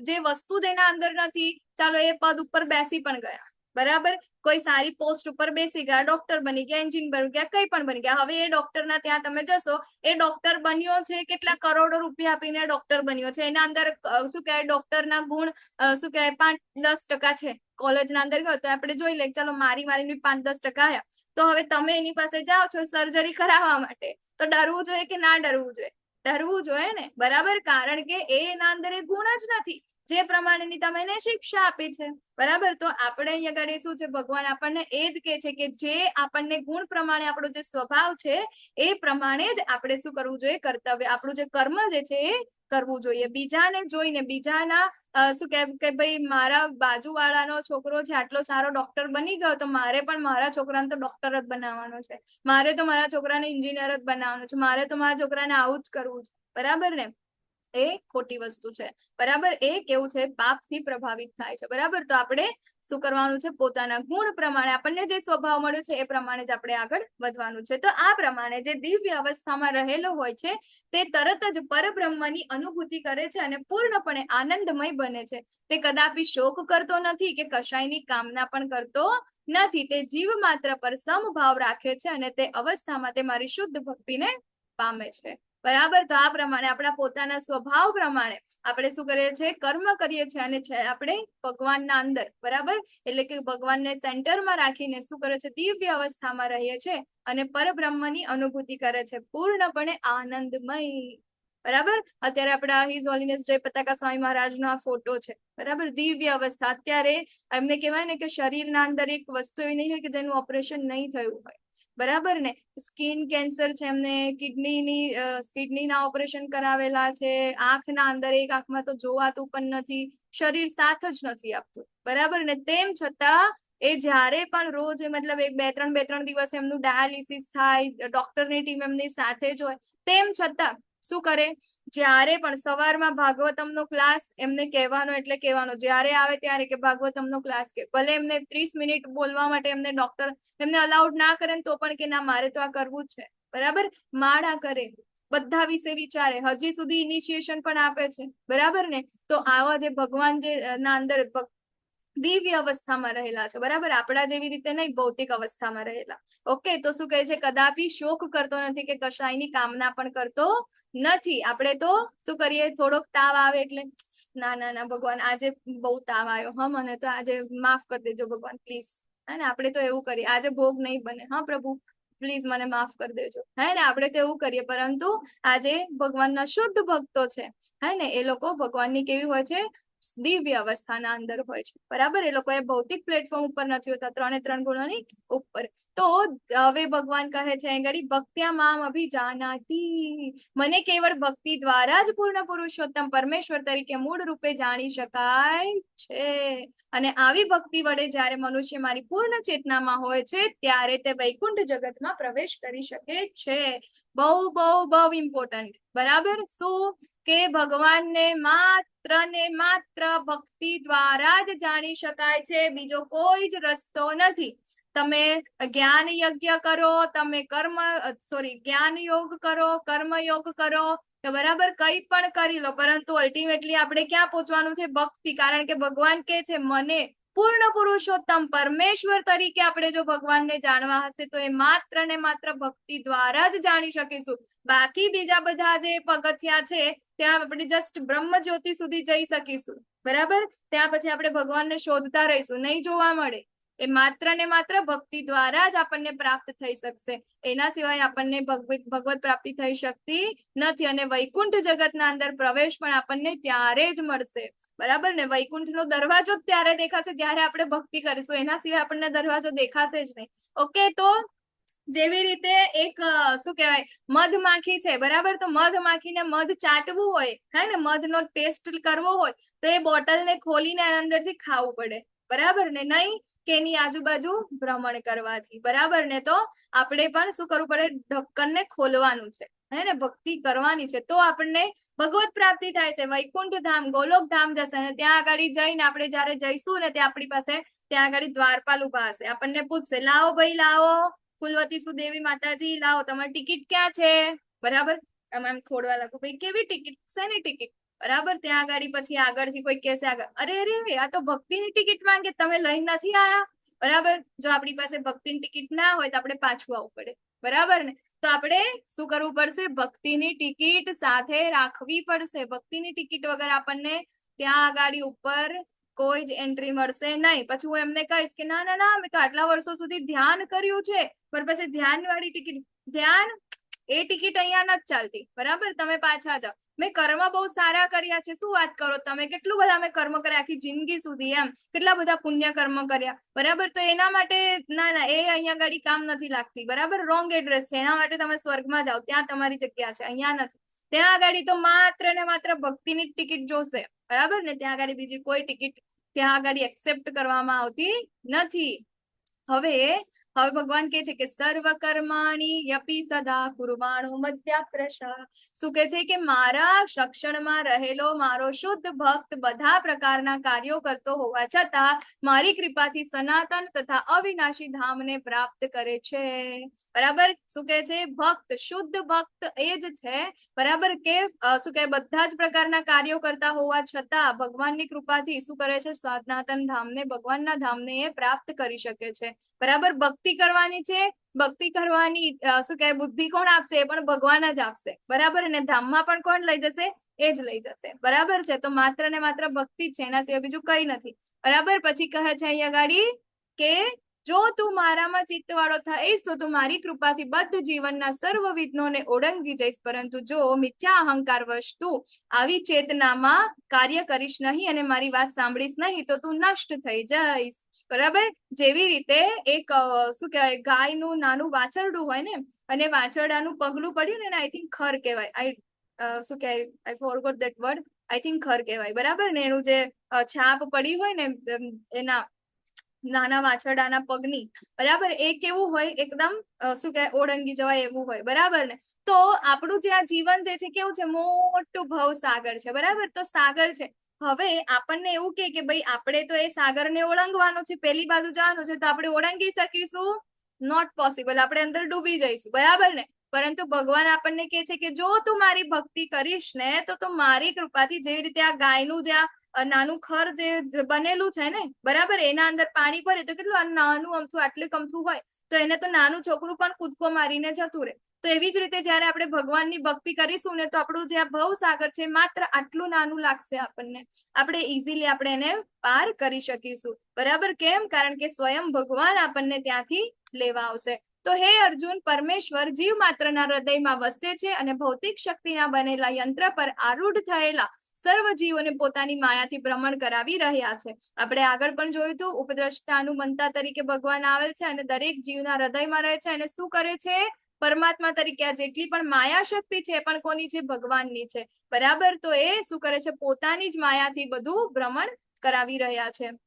જે વસ્તુ જેના અંદર નથી, ચાલો એ પદ ઉપર બેસી પણ ગયા, બરાબર, કોઈ સારી પોસ્ટ ઉપર બેસી ગયા, ડોક્ટર બની ગયા, એન્જિનિયર બની ગયા, કઈ પણ બની ગયા. હવે એ ડોક્ટર ના ત્યાં તમે જશો, એ ડોક્ટર બન્યો છે કેટલા કરોડો રૂપિયા આપીને ડોક્ટર બન્યો છે, એના અંદર શું કહેવાય ડોક્ટર ના ગુણ શું કહેવાય 5-10% છે. કોલેજના અંદર ગયો તો આપણે જોઈ લે, ચાલો મારીને 5-10% આવ્યા, તો હવે તમે એની પાસે જાઓ છો સર્જરી કરાવવા માટે, તો ડરવું જોઈએ કે ના ડરવું જોઈએ? ડરવું જોઈએ ને, બરાબર, કારણ કે એના અંદર એ ગુણ જ નથી જે પ્રમાણેની તમે એને શિક્ષા આપી છે, બરાબર. તો આપણે અહીંયા આગળ શું છે, ભગવાન આપણને એ જ કહે છે કે જે આપણને ગુણ પ્રમાણે આપણો જે સ્વભાવ છે એ પ્રમાણે જ આપણે શું કરવું જોઈએ, કર્તવ્ય, આપણું જે કર્મ જે છે એ કરવું જોઈએ. બીજાને જોઈને, બીજાના શું કે ભાઈ મારા બાજુવાળાનો છોકરો છે આટલો સારો ડોક્ટર બની ગયો, તો મારે પણ મારા છોકરાને તો ડોક્ટર જ બનાવવાનો છે, મારે તો મારા છોકરાને એન્જિનિયર જ બનાવવાનો છે, મારે તો મારા છોકરાને આવું જ કરવું છે, બરાબર ને? એ ખોટી વસ્તુ છે, બરાબર. એ કેવું છે, પાપથી પ્રભાવિત થાય છે, બરાબર. તો આપણે શું કરવાનું છે, પોતાના ગુણ પ્રમાણે આપણને જે સ્વભાવ મળ્યો છે એ પ્રમાણે જ આપણે આગળ વધવાનું છે. તો આ પ્રમાણે જે દિવ્ય અવસ્થામાં રહેલો હોય છે તે તરત જ પરબ્રહ્મની અનુભૂતિ કરે છે અને પૂર્ણપણે આનંદમય બને છે. તે કદાપી શોક કરતો નથી કે કશાયની કામના પણ કરતો નથી. તે જીવ માત્ર પર સમભાવ રાખે છે અને તે અવસ્થામાં તે મારી શુદ્ધ ભક્તિને પામે છે, બરાબર. તો આ પ્રમાણે આપણા પોતાના સ્વભાવ પ્રમાણે આપણે શું કરીએ છીએ, કર્મ કરીએ છીએ અને આપણે ભગવાનના અંદર, બરાબર, એટલે કે ભગવાનને સેન્ટરમાં રાખીને શું કરે છે, દિવ્ય અવસ્થામાં રહીએ છીએ અને પરબ્રહ્મની અનુભૂતિ કરે છે, પૂર્ણપણે આનંદમય, બરાબર. અત્યારે આપણા હિઝ હોલીનેસ જય પતાકા સ્વામી મહારાજનો આ ફોટો છે, બરાબર, દિવ્ય અવસ્થા. અત્યારે એમને કહેવાય ને કે શરીરના અંદર એક વસ્તુ એવી નહીં હોય કે જેનું ઓપરેશન નહીં થયું હોય, બરાબર ને. સ્કિન કેન્સર છે એમને, કિડનીના ઓપરેશન કરાવેલા છે, આંખના અંદર એક આંખમાં તો જોવાતું પણ નથી, શરીર સાથ જ નથી આપતું, બરાબર ને. તેમ છતાં એ જ્યારે પણ રોજ મતલબ 2-3 દિવસ એમનું ડાયાલિસિસ થાય, ડોક્ટરની ટીમ એમની સાથે જ હોય, તેમ છતાં શું કરે, જ્યારે પણ સવારમાં ભાગવતમનો ક્લાસ એમને કહેવાનો, એટલે કહેવાનો જ્યારે આવે ત્યારે કે ભાગવતમનો ક્લાસ, કે ભલે એમને 30 મિનિટ બોલવા માટે એમને ડોક્ટર એમને અલાઉડ ના કરે ને તો પણ કે ના મારે તો આ કરવું જ છે, બરાબર. માળા કરે, બધા વિશે વિચારે, હજી સુધી ઇનિશિયેશન પણ આપે છે, બરાબર ને. તો આવા જે ભગવાન જે ના અંદર દિવ્ય અવસ્થામાં રહેલા છે, બરાબર, આપણા જેવી રીતે નહીં, ભૌતિક અવસ્થામાં રહેલા. ઓકે, તો શું કહે છે, કદાપી શોક કરતો નથી કે કશાયની કામના પણ કરતો નથી. આપણે તો શું કરીએ, થોડોક તાવ આવે એટલે ના ભગવાન આજે બહુ તાવ આવ્યો, હા મને તો આજે માફ કરી દેજો ભગવાન પ્લીઝ, હે ને. આપણે તો એવું કરીએ, આજે ભોગ નહીં બને, હા પ્રભુ પ્લીઝ મને માફ કરી દેજો, હે ને. આપણે તો એવું કરીએ, પરંતુ આજે ભગવાનના શુદ્ધ ભક્તો છે, હે ને, એ લોકો ભગવાનની કેવી હોય છે, દિવ્ય અવસ્થાના અંદર હોય છે, બરાબર. એ લોકો એ ભૌતિક પ્લેટફોર્મ ઉપર નથી હોતા, 3 ગુણોની ઉપર. તો હવે ભગવાન કહે છે ગડી ભક્ત્યા મામ અભિજાનાતિ, મને કેવળ ભક્તિ દ્વારા જ પૂર્ણ પુરુષોત્તમ પરમેશ્વર તરીકે મૂળ રૂપે જાણી શકાય છે. અને આવી ભક્તિ વડે જ્યારે મનુષ્ય મારી પૂર્ણ ચેતનામાં હોય છે ત્યારે તે વૈકુંઠ જગતમાં પ્રવેશ કરી શકે છે. બહુ ઇમ્પોર્ટન્ટ, બરાબર. શું કે ભગવાનને માત્ર ભક્તિ દ્વારા જ જાણી શકાય છે, બીજો કોઈ જ રસ્તો નથી. તમે જ્ઞાન યજ્ઞ કરો, તમે જ્ઞાન યોગ કરો, કર્મ યોગ કરો, બરાબર, કઈ પણ કરી લો, પરંતુ અલ્ટિમેટલી આપણે ક્યાં પહોંચવાનું છે, ભક્તિ. કારણ કે ભગવાન કે છે મને પૂર્ણ પુરુષોત્તમ પરમેશ્વર તરીકે આપણે જો ભગવાનને જાણવા હશે તો એ માત્ર ને માત્ર ભક્તિ દ્વારા જ જાણી શકીશું. બાકી બીજા બધા જે પગથિયા છે ત્યાં આપણે જસ્ટ બ્રહ્મ જ્યોતિ સુધી જઈ શકીશું, બરાબર. ત્યાં પછી આપણે ભગવાનને શોધતા રહીશું, નહીં જોવા મળે, એ માત્ર ને માત્ર ભક્તિ દ્વારા જ આપણને પ્રાપ્ત થઈ શકશે. એના સિવાય આપણને ભગવત પ્રાપ્તિ થઈ શકતી નથી. અને વૈકુંઠ જગતના અંદર પ્રવેશ પણ આપણને ત્યારે જ મળશે. બરાબર ને? વૈકુંઠનો દરવાજો જ ત્યારે દેખાશે જ્યારે આપણે ભક્તિ કરીશું. એના સિવાય આપણને દરવાજો દેખાશે જ નહીં. ઓકે, તો જેવી રીતે એક શું કહેવાય, મધમાખી છે, બરાબર? તો મધમાખીને મધ ચાટવું હોય, હે ને, મધનો ટેસ્ટ કરવો હોય તો એ બોટલને ખોલીને અંદરથી ખાવું પડે, બરાબર ને? નહીં કે એની આજુબાજુ ભ્રમણ કરવાથી, બરાબર ને? તો આપણે પણ શું કરવું પડે? ઢક્કનને ખોલવાનું છે, હે ને, ભક્તિ કરવાની છે, તો આપણને ભગવત પ્રાપ્તિ થાય છે. વૈકુંઠ ધામ, ગોલોક ધામ જશે ને ત્યાં આગળ જઈને આપણે જયારે જઈશું ને ત્યાં આપણી પાસે ત્યાં આગળ દ્વારપાલ ઉભા હશે. આપણને પૂછશે, લાવો ભાઈ લાવો, કુલવતી સુદેવી માતાજી લાવો, તમારી ટિકિટ ક્યાં છે? બરાબર? તમે એમ ખોડવા લાગો, ભાઈ કેવી ટિકિટ? શેની ટિકિટ? બરાબર? ત્યાં આગળ પછી આગળથી કોઈ કહેશે, આગળ, અરે અરે આ તો ભક્તિની ટિકિટ માંગે, તમે લઈને નથી આયા. બરાબર? જો આપણી પાસે ભક્તિની ટિકિટ ના હોય તો આપણે પાછું આવવું પડે, બરાબર ને? તો આપણે શું કરવું પડશે? ભક્તિની ટિકિટ સાથે રાખવી પડશે. ભક્તિની ટિકિટ વગર આપણને ત્યાં આગળ ઉપર કોઈ જ એન્ટ્રી મળશે નહીં. પછી હું એમને કહીશ કે ના ના ના, મેં તો આટલા વર્ષો સુધી ધ્યાન કર્યું છે, પણ પછી ધ્યાન વાળી ટિકિટ, ધ્યાન એ ટિકિટ અહીંયા નથી ચાલતી, બરાબર? તમે પાછા જાઓ. મેં કર્મ બહુ સારા કર્યા છે. શું વાત કરો તમે? કેટલું બધા મેં કર્મ કર્યા આખી જિંદગી સુધી, એમ કેટલા બધા પુણ્ય કર્મ કર્યા, બરાબર? તો એના માટે ના ના, એ અહીંયા ગાડી કામ નથી લાગતી, બરાબર? રોંગ એડ્રેસ છે. એના માટે તમે સ્વર્ગમાં જાઓ, ત્યાં તમારી જગ્યા છે, અહીંયા નથી. ત્યાં આગળ તો માત્ર ને માત્ર ભક્તિની ટિકિટ જોશે, બરાબર ને? ત્યાં આગળ બીજી કોઈ ટિકિટ ત્યાં આગળ એક્સેપ્ટ કરવામાં આવતી નથી. હવે ભગવાન કહે છે કે સર્વ કર્માણી યપી સદા કુર્વાણો મધ્યાપ્રશા. શું કહે છે? કે મારા રક્ષણમાં રહેલો મારો શુદ્ધ ભક્ત બધા પ્રકારના કાર્યો કરતો હોવા છતાં મારી કૃપાથી સનાતન તથા અવિનાશી ધામને પ્રાપ્ત કરે છે. બરાબર? શું કહે છે? ભક્ત, શુદ્ધ ભક્ત એ જ છે, બરાબર? કે શું કહે, બધા જ પ્રકારના કાર્યો કરતા હોવા છતાં ભગવાનની કૃપાથી શું કરે છે? સનાતન ધામને, ભગવાનના ધામને એ પ્રાપ્ત કરી શકે છે. બરાબર? ભક્તિ કરવાની છે. ભક્તિ કરવાની શું કહે, બુદ્ધિ કોણ આપશે? એ પણ ભગવાન જ આપશે, બરાબર? અને ધામમાં પણ કોણ લઈ જશે? એ જ લઈ જશે, બરાબર છે? તો માત્ર ને માત્ર ભક્તિ જ છે, એના સિવાય બીજું કઈ નથી, બરાબર? પછી કહે છે અહીંયા ગાડી કે જો તું મારામાં ચિત્ત વાળો થઈશ તો તું મારી કૃપાથી બધું જીવનના સર્વ વિઘ્નોને ઓળંગી જઈશ. પરંતુ જો મિથ્યા અહંકાર વશ તું આવી ચેતનામાં કાર્ય કરીશ નહીં અને મારી વાત સાંભળીશ નહીં તો તું નષ્ટ થઈ જઈશ. બરાબર? જેવી રીતે એક શું કહેવાય, ગાયનું નાનું વાછરડું હોય ને, અને વાછરડાનું પગલું પડ્યું ને, આઈ થિંક ખર કહેવાય, શું કહેવાય, I forgot that word, I think ખર કહેવાય, બરાબર ને? એનું જે છાપ પડી હોય ને એના નાના વાછરડાના પગની, બરાબર? એ કેવું હોય? એકદમ શું કહેવાય, ઓળંગી જવાય એવું હોય, બરાબર ને? તો આપણું જે આ જીવન જે છે કેવું છે? મોટું ભવ સાગર છે, બરાબર? તો સાગર છે. હવે આપણને એવું કે ભાઈ આપણે તો એ સાગરને ઓળંગવાનું છે, પેલી બાજુ જવાનું છે, તો આપણે ઓળંગી શકીશું? નોટ પોસિબલ, આપણે અંદર ડૂબી જઈશું, બરાબર ને? પરંતુ ભગવાન આપણને કહે છે કે જો તું મારી ભક્તિ કરીશ ને તો મારી કૃપાથી, જેવી રીતે આ ગાયનું જે આ નાનું ખર જે બનેલું છે ને, બરાબર, એના અંદર પાણી ભરે તો કેટલું નાનું અમથું, આટલું કમથું હોય, તો એને તો નાનું છોકરું પણ કૂદકો મારીને જતું રહે. તો એવી જ રીતે જયારે આપણે ભગવાનની ભક્તિ કરીશું ને તો આપણું જે આ ભવ સાગર છે માત્ર આટલું નાનું લાગશે આપણને, આપણે ઇઝીલી આપણે એને પાર કરી શકીશું, બરાબર? કેમ? કારણ કે સ્વયં ભગવાન આપણને ત્યાંથી લેવા આવશે. તો હે અર્જુન, પરમેશ્વર જીવ માત્રના હૃદયમાં વસે છે અને ભૌતિક શક્તિના બનેલા યંત્ર પર આરૂઢ થયેલા સર્વ જીવોને પોતાની માયાથી ભ્રમણ કરાવી રહ્યા છે. આપણે આગળ પણ જોયું હતું, ઉપદ્રષ્ટાનું મંતા તરીકે ભગવાન આવેલ છે અને દરેક જીવના હૃદયમાં રહે છે અને શું કરે છે? પરમાત્મા તરીકે આ જેટલી પણ માયા શક્તિ છે એ પણ કોની છે? ભગવાનની છે, બરાબર? તો એ શું કરે છે? પોતાની જ માયાથી બધું ભ્રમણ કરાવી રહ્યા છે.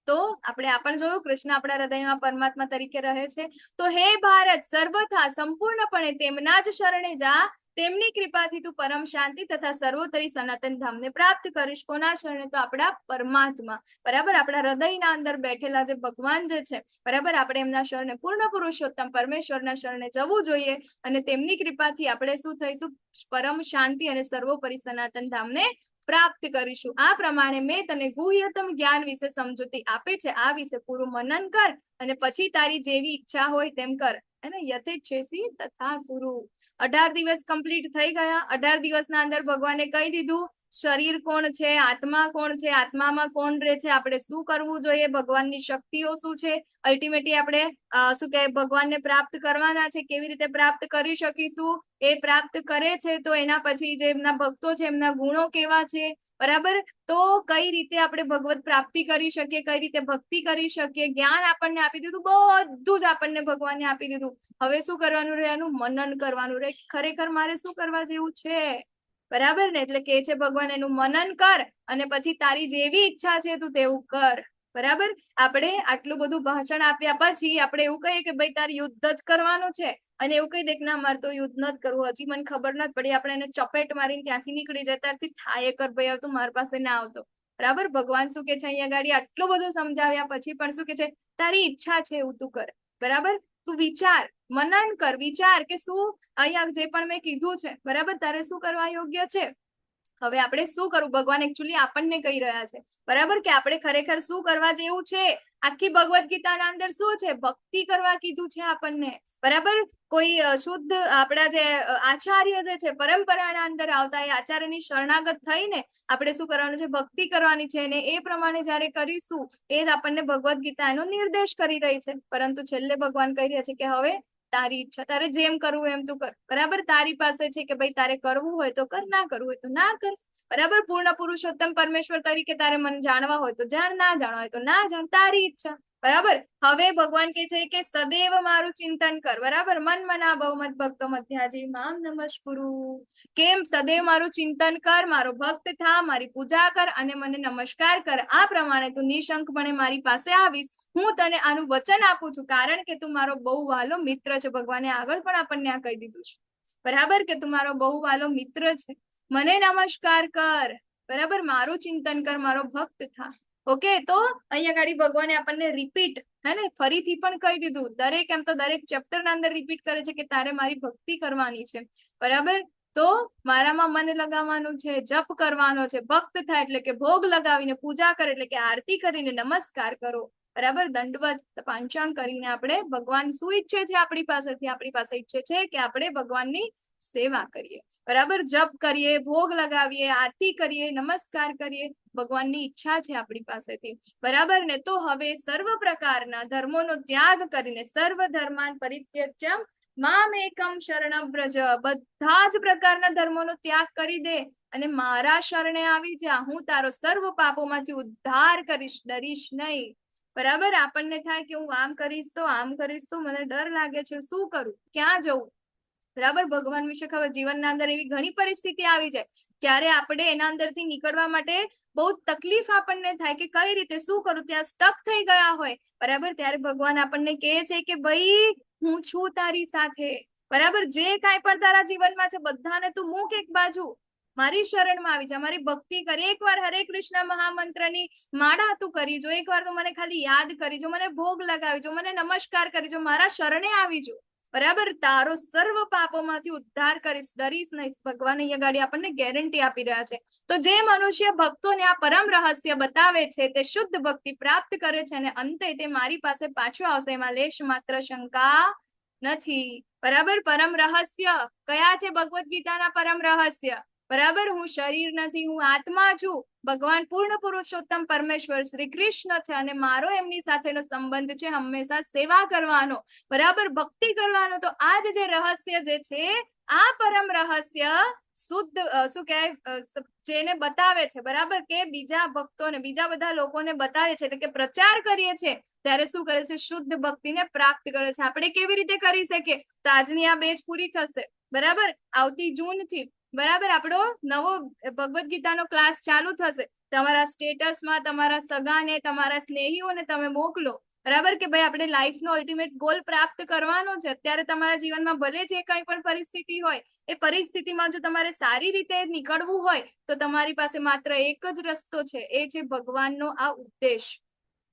તો આપણે આ પણ જોયું, કૃષ્ણ આપણા હૃદયમાં પરમાત્મા તરીકે રહે છે. તો હે ભારત, સર્વથા સંપૂર્ણપણે તેમના જ શરણે જા, તેમની કૃપાથી તું પરમ શાંતિ તથા સર્વોત્તરી સનાતન ધામને પ્રાપ્ત કરીશ. કોના શરણે? તો આપણા પરમાત્મા, બરાબર? આપણા હૃદયના અંદર બેઠેલા જે ભગવાન જે છે, બરાબર, આપણે એમના શરણે, પૂર્ણ પુરુષોત્તમ પરમેશ્વરના શરણે જવું જોઈએ અને તેમની કૃપાથી આપણે શું થઈશું? પરમ શાંતિ અને સર્વોપરી સનાતન ધામને પ્રાપ્ત કરીશું. આ પ્રમાણે મેં તને ગુહ્યતમ જ્ઞાન વિશે સમજૂતી આપે છે, આ વિશે પૂરું મનન કર અને પછી તારી જેવી ઈચ્છા હોય તેમ કર. એને યથેચ્છેસી તથા ગુરુ. 18 દિવસ કમ્પ્લીટ થઈ ગયા. 18 દિવસના અંદર ભગવાને કહી દીધું શરીર કોણ છે, આત્મા કોણ છે, આત્મામાં કોણ રહે છે, આપણે શું કરવું જોઈએ, ભગવાનની શક્તિઓ શું છે, અલ્ટિમેટલી આપણે શું કહે ભગવાનને પ્રાપ્ત કરવાના છે, કેવી રીતે પ્રાપ્ત કરી શકીશું, એ પ્રાપ્ત કરે છે તો એના પછી જે એમના ભક્તો છે એમના ગુણો કેવા છે, બરાબર. તો કઈ રીતે આપણે ભગવત પ્રાપ્તિ કરી શકીએ, કઈ રીતે ભક્તિ કરી શકીએ, જ્ઞાન આપણને આપી દીધું, બધું જ આપણને ભગવાને આપી દીધું. હવે શું કરવાનું રહે, એનું મનન કરવાનું રહે, ખરેખર મારે શું કરવા જેવું છે, બરાબર ને. એટલે કે છે ભગવાન એનું મનન કર અને પછી તારી જેવી ઈચ્છા છે તું તેવું કર, બરાબર. આપણે આટલું બધું ભાષણ આપ્યા પછી આપણે એવું કહીએ કે ભાઈ તારે યુદ્ધ જ કરવાનું છે અને એવું કહી દે કે ના મારે તો યુદ્ધ નથી કરવું, હજી મને ખબર નથી પડી, આપણે એને ચપેટ મારીને ત્યાંથી નીકળી જાય, ત્યારથી થાય કર ભાઈ, આવતું મારી પાસે ના આવતો, બરાબર. ભગવાન શું કે છે અહીંયા ગાડી આટલું બધું સમજાવ્યા પછી પણ શું કે છે, તારી ઈચ્છા છે એવું તું કર, બરાબર. તું વિચાર, મનન કર, વિચાર કે શું અહીંયા જે પણ મેં કીધું છે, બરાબર, તારે શું કરવા યોગ્ય છે. હવે આપણે શું કરવું, ભગવાન એકચ્યુઅલી આપણને કહી રહ્યા છે, બરાબર, કે આપણે ખરેખર શું કરવા જેવું છે. આખી ભગવદ ગીતાના અંદર શું છે, ભક્તિ કરવા કીધું છે આપણને, બરાબર. કોઈ શુદ્ધ આપણા જે આચાર્ય જે છે પરંપરાના અંદર આવતા એ આચાર્યની શરણાગત થઈને આપણે શું કરવાનું છે, ભક્તિ કરવાની છે, અને એ પ્રમાણે જયારે કરીશું એ જ આપણને ભગવદ ગીતા એનો નિર્દેશ કરી રહી છે. પરંતુ છેલ્લે ભગવાન કહી રહ્યા છે કે હવે તારી ઈચ્છા, તારે જેમ કરવું એમ તું કર, બરાબર. તારી પાસે છે કે ભાઈ તારે કરવું હોય તો કર, ના કરવું હોય તો ના કર, બરાબર. પૂર્ણ પુરુષોત્તમ પરમેશ્વર તરીકે તારે મને જાણવા હોય તો જાણ, ના જાણવા હોય તો ના જાણ, તારી ઈચ્છા, બરાબર. હવે ભગવાન કે છે કે સદૈવ મારું ચિંતન કર, બરાબર. મન મના ભવ મત ભક્તો મધ્યાજી મામ નમસ્કુરુ. કેમ સદૈવ મારું ચિંતન કર, મારો ભક્ત થા, મારી પૂજા કર અને મને નમસ્કાર કર. આ પ્રમાણે તું નિશંકપણે મારી પાસે આવીશ, હું તને આનું વચન આપું છું, કારણ કે તું મારો બહુ વાલો મિત્ર છે. ભગવાને આગળ પણ આપણને આ કહી દીધું છે, બરાબર, કે તું મારો બહુ વાલો મિત્ર છે, મને નમસ્કાર કર, બરાબર, મારું ચિંતન કર, મારો ભક્ત થા. ઓકે, તો અહીંયા ગાડી ભગવાને આપણને રિપીટ હે ને ફરીથી પણ કહી દીધું, દરેક એમ તો દરેક ચેપ્ટર ના અંદર રિપીટ કરે છે કે તારે મારી ભક્તિ કરવાની છે, બરાબર. તો મારામાં મન લગાવવાનું છે, જપ કરવાનો છે, ભક્ત થાય એટલે કે ભોગ લગાવીને પૂજા કરે એટલે કે આરતી કરીને નમસ્કાર કરો, બરાબર. દંડવત પાંચાંગ કરીને આપણે ભગવાન શું ઈચ્છે છે આપણી પાસેથી, આપણી પાસે ઈચ્છે છે કે આપણે ભગવાનની સેવા કરીએ, બરાબર. જપ કરીએ, ભોગ લગાવીએ, આરતી કરીએ, નમસ્કાર કરીએ, ભગવાનની ઈચ્છા છે આપણી પાસેથી, બરાબર ને. તો હવે સર્વ પ્રકારના ધર્મોનો ત્યાગ કરીને, સર્વ ધર્માન પરિત્યજ્ય મામ એકમ શરણમ વ્રજ, બધા જ પ્રકારના ધર્મોનો ત્યાગ કરી દે અને મારા શરણે આવી જા, હું તારો સર્વ પાપોમાંથી ઉદ્ધાર કરીશ, ડરીશ નહીં, બરાબર. આપણને થાય કે હું આમ કરીશ તો આમ કરીશ તો મને ડર લાગે છે, શું કરું, ક્યાં જવું, બરાબર. ભગવાન વિશે ખબર, જીવનના અંદર એવી ઘણી પરિસ્થિતિ આવી જાય ત્યારે આપણે એના અંદરથી નીકળવા માટે બહુ તકલીફ આપણને થાય કે કઈ રીતે શું કરું, ત્યાં સ્ટક થઈ ગયા હોય, બરાબર. ત્યારે ભગવાન આપણને કહે છે કે ભાઈ હું છું તારી સાથે, બરાબર. જે કાંઈ પણ તારા જીવનમાં છે બધાને તું મૂક એક બાજુ, મારી શરણમાં આવી જા, મારી ભક્તિ કરી, એકવાર હરે કૃષ્ણ મહામંત્રની માળા તું કરી જો, એકવાર તું મને ખાલી યાદ કરી જો, મને ભોગ લગાવી જો, મને નમસ્કાર કરી જો, મારા શરણે આવી જો, બરાબર. તારો સર્વ પાપોમાંથી ઉદ્ધાર કરીશ, ડરીશ નહીં. ભગવાન અહીંયા ગાડી આપણને ગેરંટી આપી રહ્યા છે. તો જે મનુષ્ય ભક્તોને આ પરમ રહસ્ય બતાવે છે તે શુદ્ધ ભક્તિ પ્રાપ્ત કરે છે અને અંતે તે મારી પાસે પાછો આવશે, એમાં લેશ માત્ર શંકા નથી, બરાબર. પરમ રહસ્ય કયા છે, ભગવદ ગીતાના પરમ રહસ્ય, બરાબર. હું શરીર નથી, હું આત્મા છું, ભગવાન પૂર્ણ પુરુષોત્તમ પરમેશ્વર શ્રી કૃષ્ણ છે અને મારો એમની સાથેનો સંબંધ છે હંમેશા સેવા કરવાનો, બરાબર, ભક્તિ કરવાનો. તો આ જે રહસ્ય જે છે આ પરમ રહસ્ય શુદ્ધ શું કહેવાય જેને બતાવે છે, બરાબર, કે બીજા ભક્તોને, બીજા બધા લોકોને બતાવે છે, એટલે કે પ્રચાર કરીએ છીએ ત્યારે શું કરે છે, શુદ્ધ ભક્તિને પ્રાપ્ત કરે છે. આપણે કેવી રીતે કરી શકીએ, તો આજની આ બેચ પૂરી થશે, બરાબર, આવતી જૂન થી, બરાબર, આપણો નવો ભગવદ ગીતાનો ક્લાસ ચાલુ થશે. તમારા સ્ટેટસમાં તમારા સગાને, તમારા સ્નેહીઓને તમે મોકલો, બરાબર, કે ભાઈ આપણે લાઈફનો અલ્ટિમેટ ગોલ પ્રાપ્ત કરવાનો છે. અત્યારે તમારા જીવનમાં ભલે જે કઈ પણ પરિસ્થિતિ હોય એ પરિસ્થિતિમાં જો તમારે સારી રીતે નીકળવું હોય તો તમારી પાસે માત્ર એક જ રસ્તો છે, એ છે ભગવાનનો આ ઉદ્દેશ,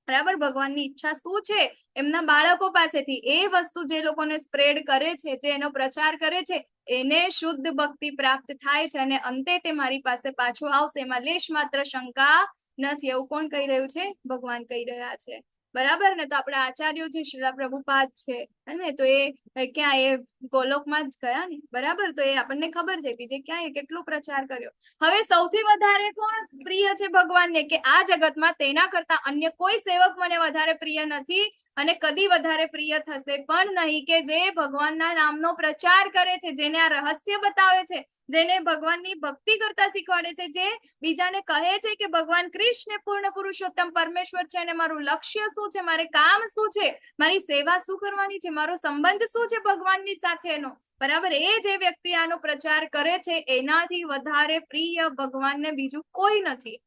બરાબર. ભગવાનની ઈચ્છા શું છે એમના બાળકો પાસેથી, એ વસ્તુ જે લોકોને સ્પ્રેડ કરે છે, જે એનો પ્રચાર કરે છે, એને શુદ્ધ ભક્તિ પ્રાપ્ત થાય છે અને અંતે તે મારી પાસે પાછો આવશે, એમાં લેશ માત્ર શંકા નથી. એવું કોણ કહી રહ્યું છે, ભગવાન કહી રહ્યા છે, બરાબર ને? તો આપણા આચાર્યો છે શ્રીલા પ્રભુપાદ છે ને, તો એ ક્યાં એ ગોલોકમાં જ ગયા ને, બરાબર? તો એ આપણને ખબર છે બીજે ક્યાંય કેટલો પ્રચાર કર્યો. હવે સૌથી વધારે કોણ પ્રિય છે ભગવાનને, કે આ જગતમાં તેના કરતા અન્ય કોઈ સેવક મને વધારે પ્રિય નથી અને કદી વધારે પ્રિય થશે પણ નહીં, કે જે ભગવાનના નામનો પ્રચાર કરે છે, જેને આ રહસ્ય બતાવે છે, જેને ભગવાનની ભક્તિ કરતા શીખવાડે છે, જે બીજાને કહે છે કે ભગવાન કૃષ્ણ પૂર્ણ પુરુષોત્તમ પરમેશ્વર છે અને મારું લક્ષ્ય શું છે, મારે કામ શું છે, મારી સેવા શું કરવાની છે, મારો સંબંધ શું છે ભગવાનની સાથેનો, બરાબર? એ જે વ્યક્તિ આનો પ્રચાર કરે છે એનાથી વધારે પ્રિય ભગવાનને બીજું કોઈ નથી,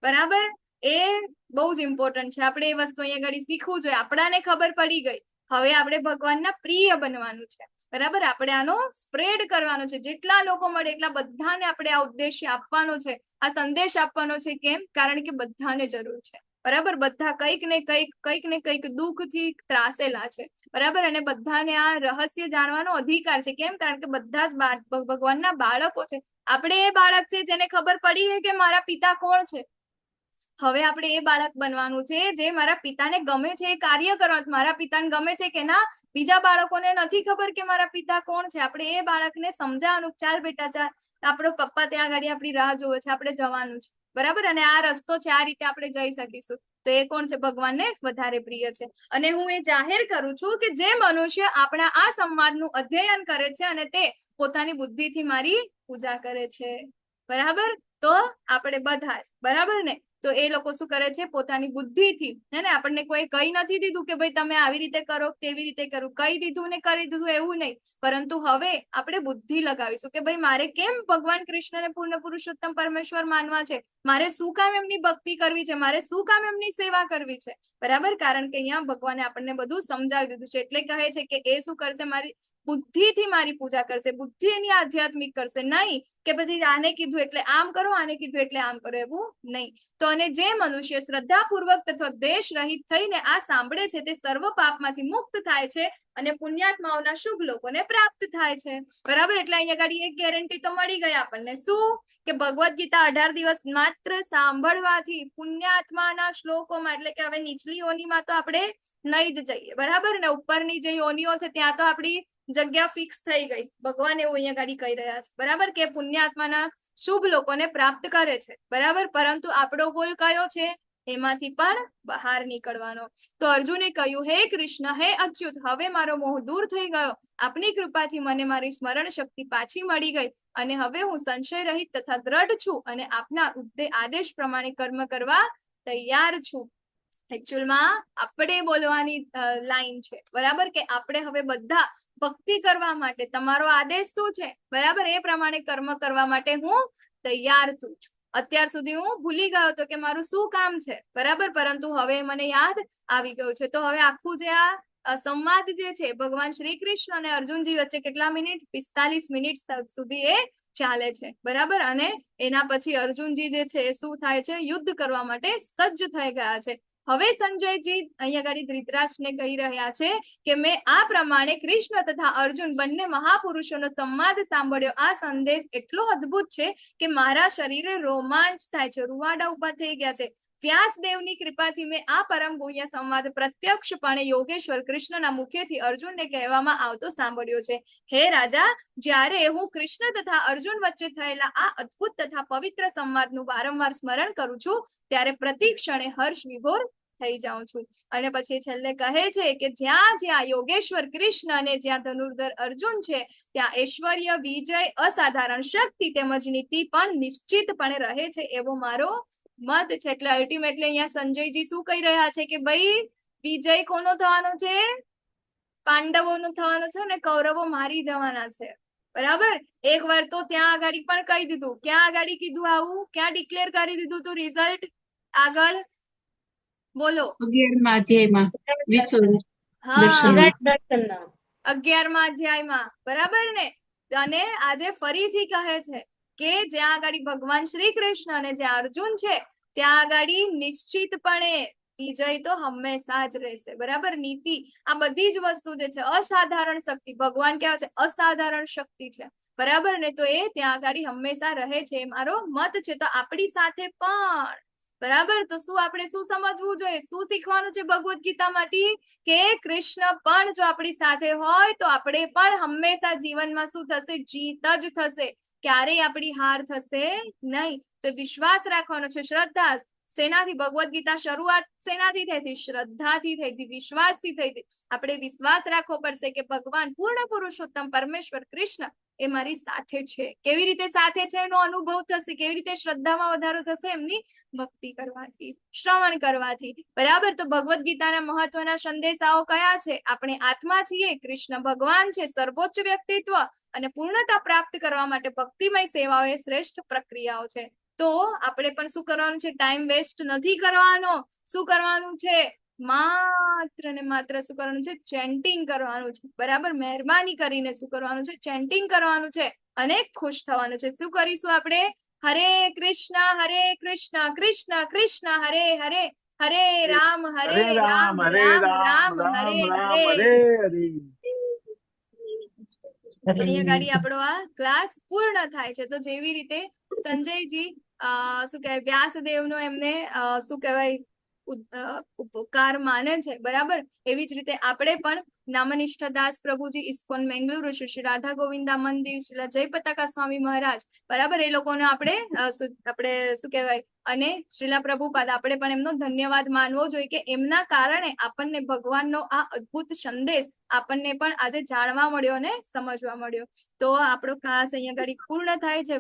બરાબર? એ બહુ જ ઇમ્પોર્ટન્ટ છે. આપણે એ વસ્તુ અહીંયા આગળ શીખવું જોઈએ. આપણાને ખબર પડી ગઈ, હવે આપણે ભગવાનના પ્રિય બનવાનું છે, બરાબર? આપણે આનો સ્પ્રેડ કરવાનો છે, જેટલા લોકો મળે એટલા બધાને આપણે આ ઉદ્દેશ્ય આપવાનો છે, આ સંદેશ આપવાનો છે. કેમ? કારણ કે બધાને જરૂર છે, બરાબર? બધા કંઈક ને કંઈક દુઃખથી ત્રાસેલા છે, બરાબર? અને બધાને આ રહસ્ય જાણવાનો અધિકાર છે. કેમ? કારણ કે બધા જ ભગવાનના બાળકો છે. આપણે એ બાળક છે જેને ખબર પડી છે કે મારા પિતા કોણ છે. હવે આપણે એ બાળક બનવાનું છે જે મારા પિતાને ગમે છે એ કાર્ય કરવાનું. મારા પિતાને ગમે છે કે ના, બીજા બાળકોને નથી ખબર કે મારા પિતા કોણ છે. આપણે એ બાળકને સમજાવવાનું, ચાલ બેટા ચાલ, આપણો પપ્પા ત્યાં આગળ આપણી રાહ જોવે છે, આપણે જવાનું છે, બરાબર? અને આ રસ્તો છે, આ રીતે આપણે જઈ શકીશું. તો એ કોણ છે? ભગવાનને વધારે પ્રિય છે. અને હું એ જાહેર કરું છું કે જે મનુષ્ય આપણા આ સંવાદનું અધ્યયન કરે છે અને તે પોતાની બુદ્ધિથી મારી પૂજા કરે છે, બરાબર? તો આપણે બધા જ, બરાબર ને? તો એ લોકો શું કરે છે? પોતાની બુદ્ધિથી, હે ને? આપણને કોઈ કહી નથી દીધું કે ભાઈ તમે આવી રીતે કરો, તેવી રીતે કરો, કહી દીધું ને કરી દીધું એવું નહીં, પરંતુ હવે આપણે બુદ્ધિ લગાવીશું કે ભાઈ મારે કેમ ભગવાન કૃષ્ણને પૂર્ણ પુરુષોત્તમ પરમેશ્વર માનવા છે, મારે શું કામ એમની ભક્તિ કરવી છે, મારે શું કામ એમની સેવા કરવી છે, બરાબર? કારણ કે અહીંયા ભગવાને આપણને બધું સમજાવી દીધું છે. એટલે કહે છે કે એ શું કરશે? મારી બુદ્ધિથી મારી પૂજા કરશે, બુદ્ધિ એની આધ્યાત્મિક કરશે, નહીં કે પછી આને કીધું એટલે આમ કરો, આને કીધું એટલે આમ કરો, એવું નહીં. તો અને જે મનુષ્ય શ્રદ્ધાપૂર્વક તથા દેશ રહિત થઈને આ સાંભળે છે તે સર્વ પાપમાંથી મુક્ત થાય છે અને પુણ્યાત્માઓના શુભ લોકોને પ્રાપ્ત થાય છે, બરાબર? એટલે અહીંયા આગળ એક ગેરંટી તો મળી ગઈ આપણને. શું? કે ભગવદ ગીતા 18 દિવસ માત્ર સાંભળવાથી પુણ્યાત્માના શ્લોકોમાં, એટલે કે હવે નીચલી યોનીમાં તો આપણે નહીં જ જઈએ, બરાબર ને? ઉપરની જે યોનીઓ છે ત્યાં તો આપણી જગ્યા ફિક્સ થઈ ગઈ. ભગવાન એવું અહીંયા ગાડી કહી રહ્યા છે, બરાબર? કે પુણ્યાત્માના શુભ લોકોને પ્રાપ્ત કરે છે, બરાબર? પરંતુ આપણો ગોલ કયો છે? એમાંથી પણ બહાર નીકળવાનો. તો અર્જુને કહ્યું, હે કૃષ્ણ, હે અચ્યુત, હવે મારો મોહ દૂર થઈ ગયો. આપની કૃપાથી મને મારી સ્મરણ શક્તિ પાછી મળી ગઈ અને હવે હું સંશય રહિત તથા દ્રઢ છું અને આપના આદેશ પ્રમાણે કર્મ કરવા તૈયાર છું. એકચ્યુઅલમાં આપણે બોલવાની લાઈન છે, બરાબર? કે આપણે હવે બધા ભક્તિ કરવા માટે તમારો આદેશ શું છે, બરાબર? એ પ્રમાણે કર્મ કરવા માટે હું તૈયાર છું. અત્યાર સુધી હું ભૂલી ગયો હતો કે મારું શું કામ છે, બરાબર? પરંતુ હવે મને યાદ આવી ગયું છે. તો હવે આખું જે આ સંવાદ જે છે ભગવાન શ્રી કૃષ્ણ અને અર્જુનજી વચ્ચે કેટલા મિનિટ? 45 મિનિટ સુધી એ ચાલે છે, બરાબર? અને એના પછી અર્જુનજી જે છે એ શું થાય છે? યુદ્ધ કરવા માટે સજ્જ થઈ ગયા છે. હવે સંજયજી અહીંયા આગળ ધૃતરાષ્ટ્રને કહી રહ્યા છે કે મેં આ પ્રમાણે કૃષ્ણ તથા અર્જુન બંને મહાપુરુષોનો સંવાદ સાંભળ્યો. આ સંદેશ એટલો અદ્ભુત છે કે મારા શરીરે રોમાંચ થાય છે, રૂવાડા ઉભા થઈ ગયા છે. વ્યાસદેવની કૃપાથી મેં આ પરમ ગુહ્ય સંવાદ પ્રત્યક્ષપણે યોગેશ્વર કૃષ્ણના મુખેથી અર્જુનને કહેવામાં આવતો સાંભળ્યો છે. હે રાજા, જ્યારે હું કૃષ્ણ તથા અર્જુન વચ્ચે થયેલા આ અદ્ભુત તથા પવિત્ર સંવાદનું વારંવાર સ્મરણ કરું છું ત્યારે પ્રતિ ક્ષણે હર્ષ વિભોર થઈ જાઉં છું. અને પછી છેલ્લે કહે છે કે જ્યાં જ્યાં યોગેશ્વર કૃષ્ણ અને જ્યાં ધનુર્ધર અર્જુન છે ત્યાં ઐશ્વર્ય, વિજય, અસાધારણ શક્તિ તેમજ નીતિ પણ નિશ્ચિતપણે રહે છે એવો મારો મત છે. એટલે અલ્ટિમેટલી અહીંયા સંજયજી શું કહી રહ્યા છે કે ભાઈ વિજય કોનો થવાનો છે? પાંડવોનો થવાનો છે અને કૌરવો મારી જવાના છે, બરાબર? એક વાર તો ત્યાં આગળ પણ કહી દીધું. ક્યાં આગળ કીધું આવું? ક્યાં ડિક્લેર કરી દીધું તું રિઝલ્ટ? આગળ બોલો. 11મા અધ્યાયમાં હા, 11મા અધ્યાયમાં, બરાબર ને? અને આજે ફરીથી કહે છે કે જ્યાં આગળ ભગવાન શ્રી કૃષ્ણ અને જ્યાં અર્જુન છે ત્યાં આગળ નિશ્ચિતપણે વિજય તો હંમેશા જ રહેશે, બરાબર? નીતિ, આ બધી જ વસ્તુ જે છે, અસાધારણ શક્તિ, ભગવાન કેવા છે? અસાધારણ શક્તિ છે, બરાબર ને? તો એ ત્યાં આગળ હંમેશા રહે છે, મારો મત છે. તો આપણી સાથે પણ, બરાબર. તો શું આપણે શું સમજવું જોઈએ, શું શીખવાનું છે ભગવદ્ ગીતામાંથી? કે કૃષ્ણ પણ જો આપણી સાથે હોય તો આપણે પણ હંમેશા જીવનમાં શું થશે? જીત જ થશે. ક્યારેય આપણી હાર થશે નહીં. તો વિશ્વાસ રાખવાનો છે, શ્રદ્ધા. શેનાથી? ભગવદ્ ગીતા શરૂઆત શેનાથી થઈ હતી? શ્રદ્ધાથી થઈ હતી, વિશ્વાસથી થઈ હતી. આપણે વિશ્વાસ રાખવો પડશે કે ભગવાન પૂર્ણ પુરુષોત્તમ પરમેશ્વર કૃષ્ણ એ મારી સાથે છે. કેવી રીતે સાથે છે એનો અનુભવ થશે, કેવી રીતે શ્રદ્ધામાં વધારો થશે? એમની ભક્તિ કરવાથી, શ્રવણ કરવાથી. બરાબર. તો ભગવદ્ ગીતાના મહત્વના સંદેશાઓ કયા છે? આપણે આત્મા છીએ, કૃષ્ણ ભગવાન છે, સર્વોચ્ચ વ્યક્તિત્વ, અને પૂર્ણતા પ્રાપ્ત કરવા માટે ભક્તિમય સેવાઓ એ શ્રેષ્ઠ પ્રક્રિયાઓ છે. તો આપણે પણ શું કરવાનું છે? ટાઈમ વેસ્ટ નથી કરવાનો. શું કરવાનું છે? માત્ર ને માત્ર શું કરવાનું છે? ચેન્ટિંગ કરવાનું છે. બરાબર. મહેરબાની કરીને શું કરવાનું છે? ચેન્ટિંગ કરવાનું છે અને ખુશ થવાનું છે. શું કરીશું આપણે? હરે કૃષ્ણ કૃષ્ણ કૃષ્ણ હરે હરે, હરે રામ રામ રામ હરે હરે. અહીંયા ગાડી આપણો આ ક્લાસ પૂર્ણ થાય છે. તો જેવી રીતે સંજયજી શું કહેવાય, વ્યાસદેવનો એમને શું કહેવાય ઉપકાર માને છે, બરાબર, એવી જ રીતે આપણે પણ નામનિષ્ઠ દાસ પ્રભુજી ઇસ્કોન મેંગલુરુ, શ્રી રાધા ગોવિંદા મંદિર, શ્રી જય પતાકા સ્વામી મહારાજ, બરાબર, એ લોકોને આપણે શું કહેવાય, અને શ્રીલા પ્રભુપાદ આપણે પણ એમનો ધન્યવાદ માનવો જોઈએ કે એમના કારણે આપણને ભગવાનનો આ અદ્ભુત સંદેશ આપણને પણ આજે જાણવા મળ્યો અને સમજવા મળ્યો. તો આપણો ખાસ અહીંયા ઘડી પૂર્ણ થાય છે.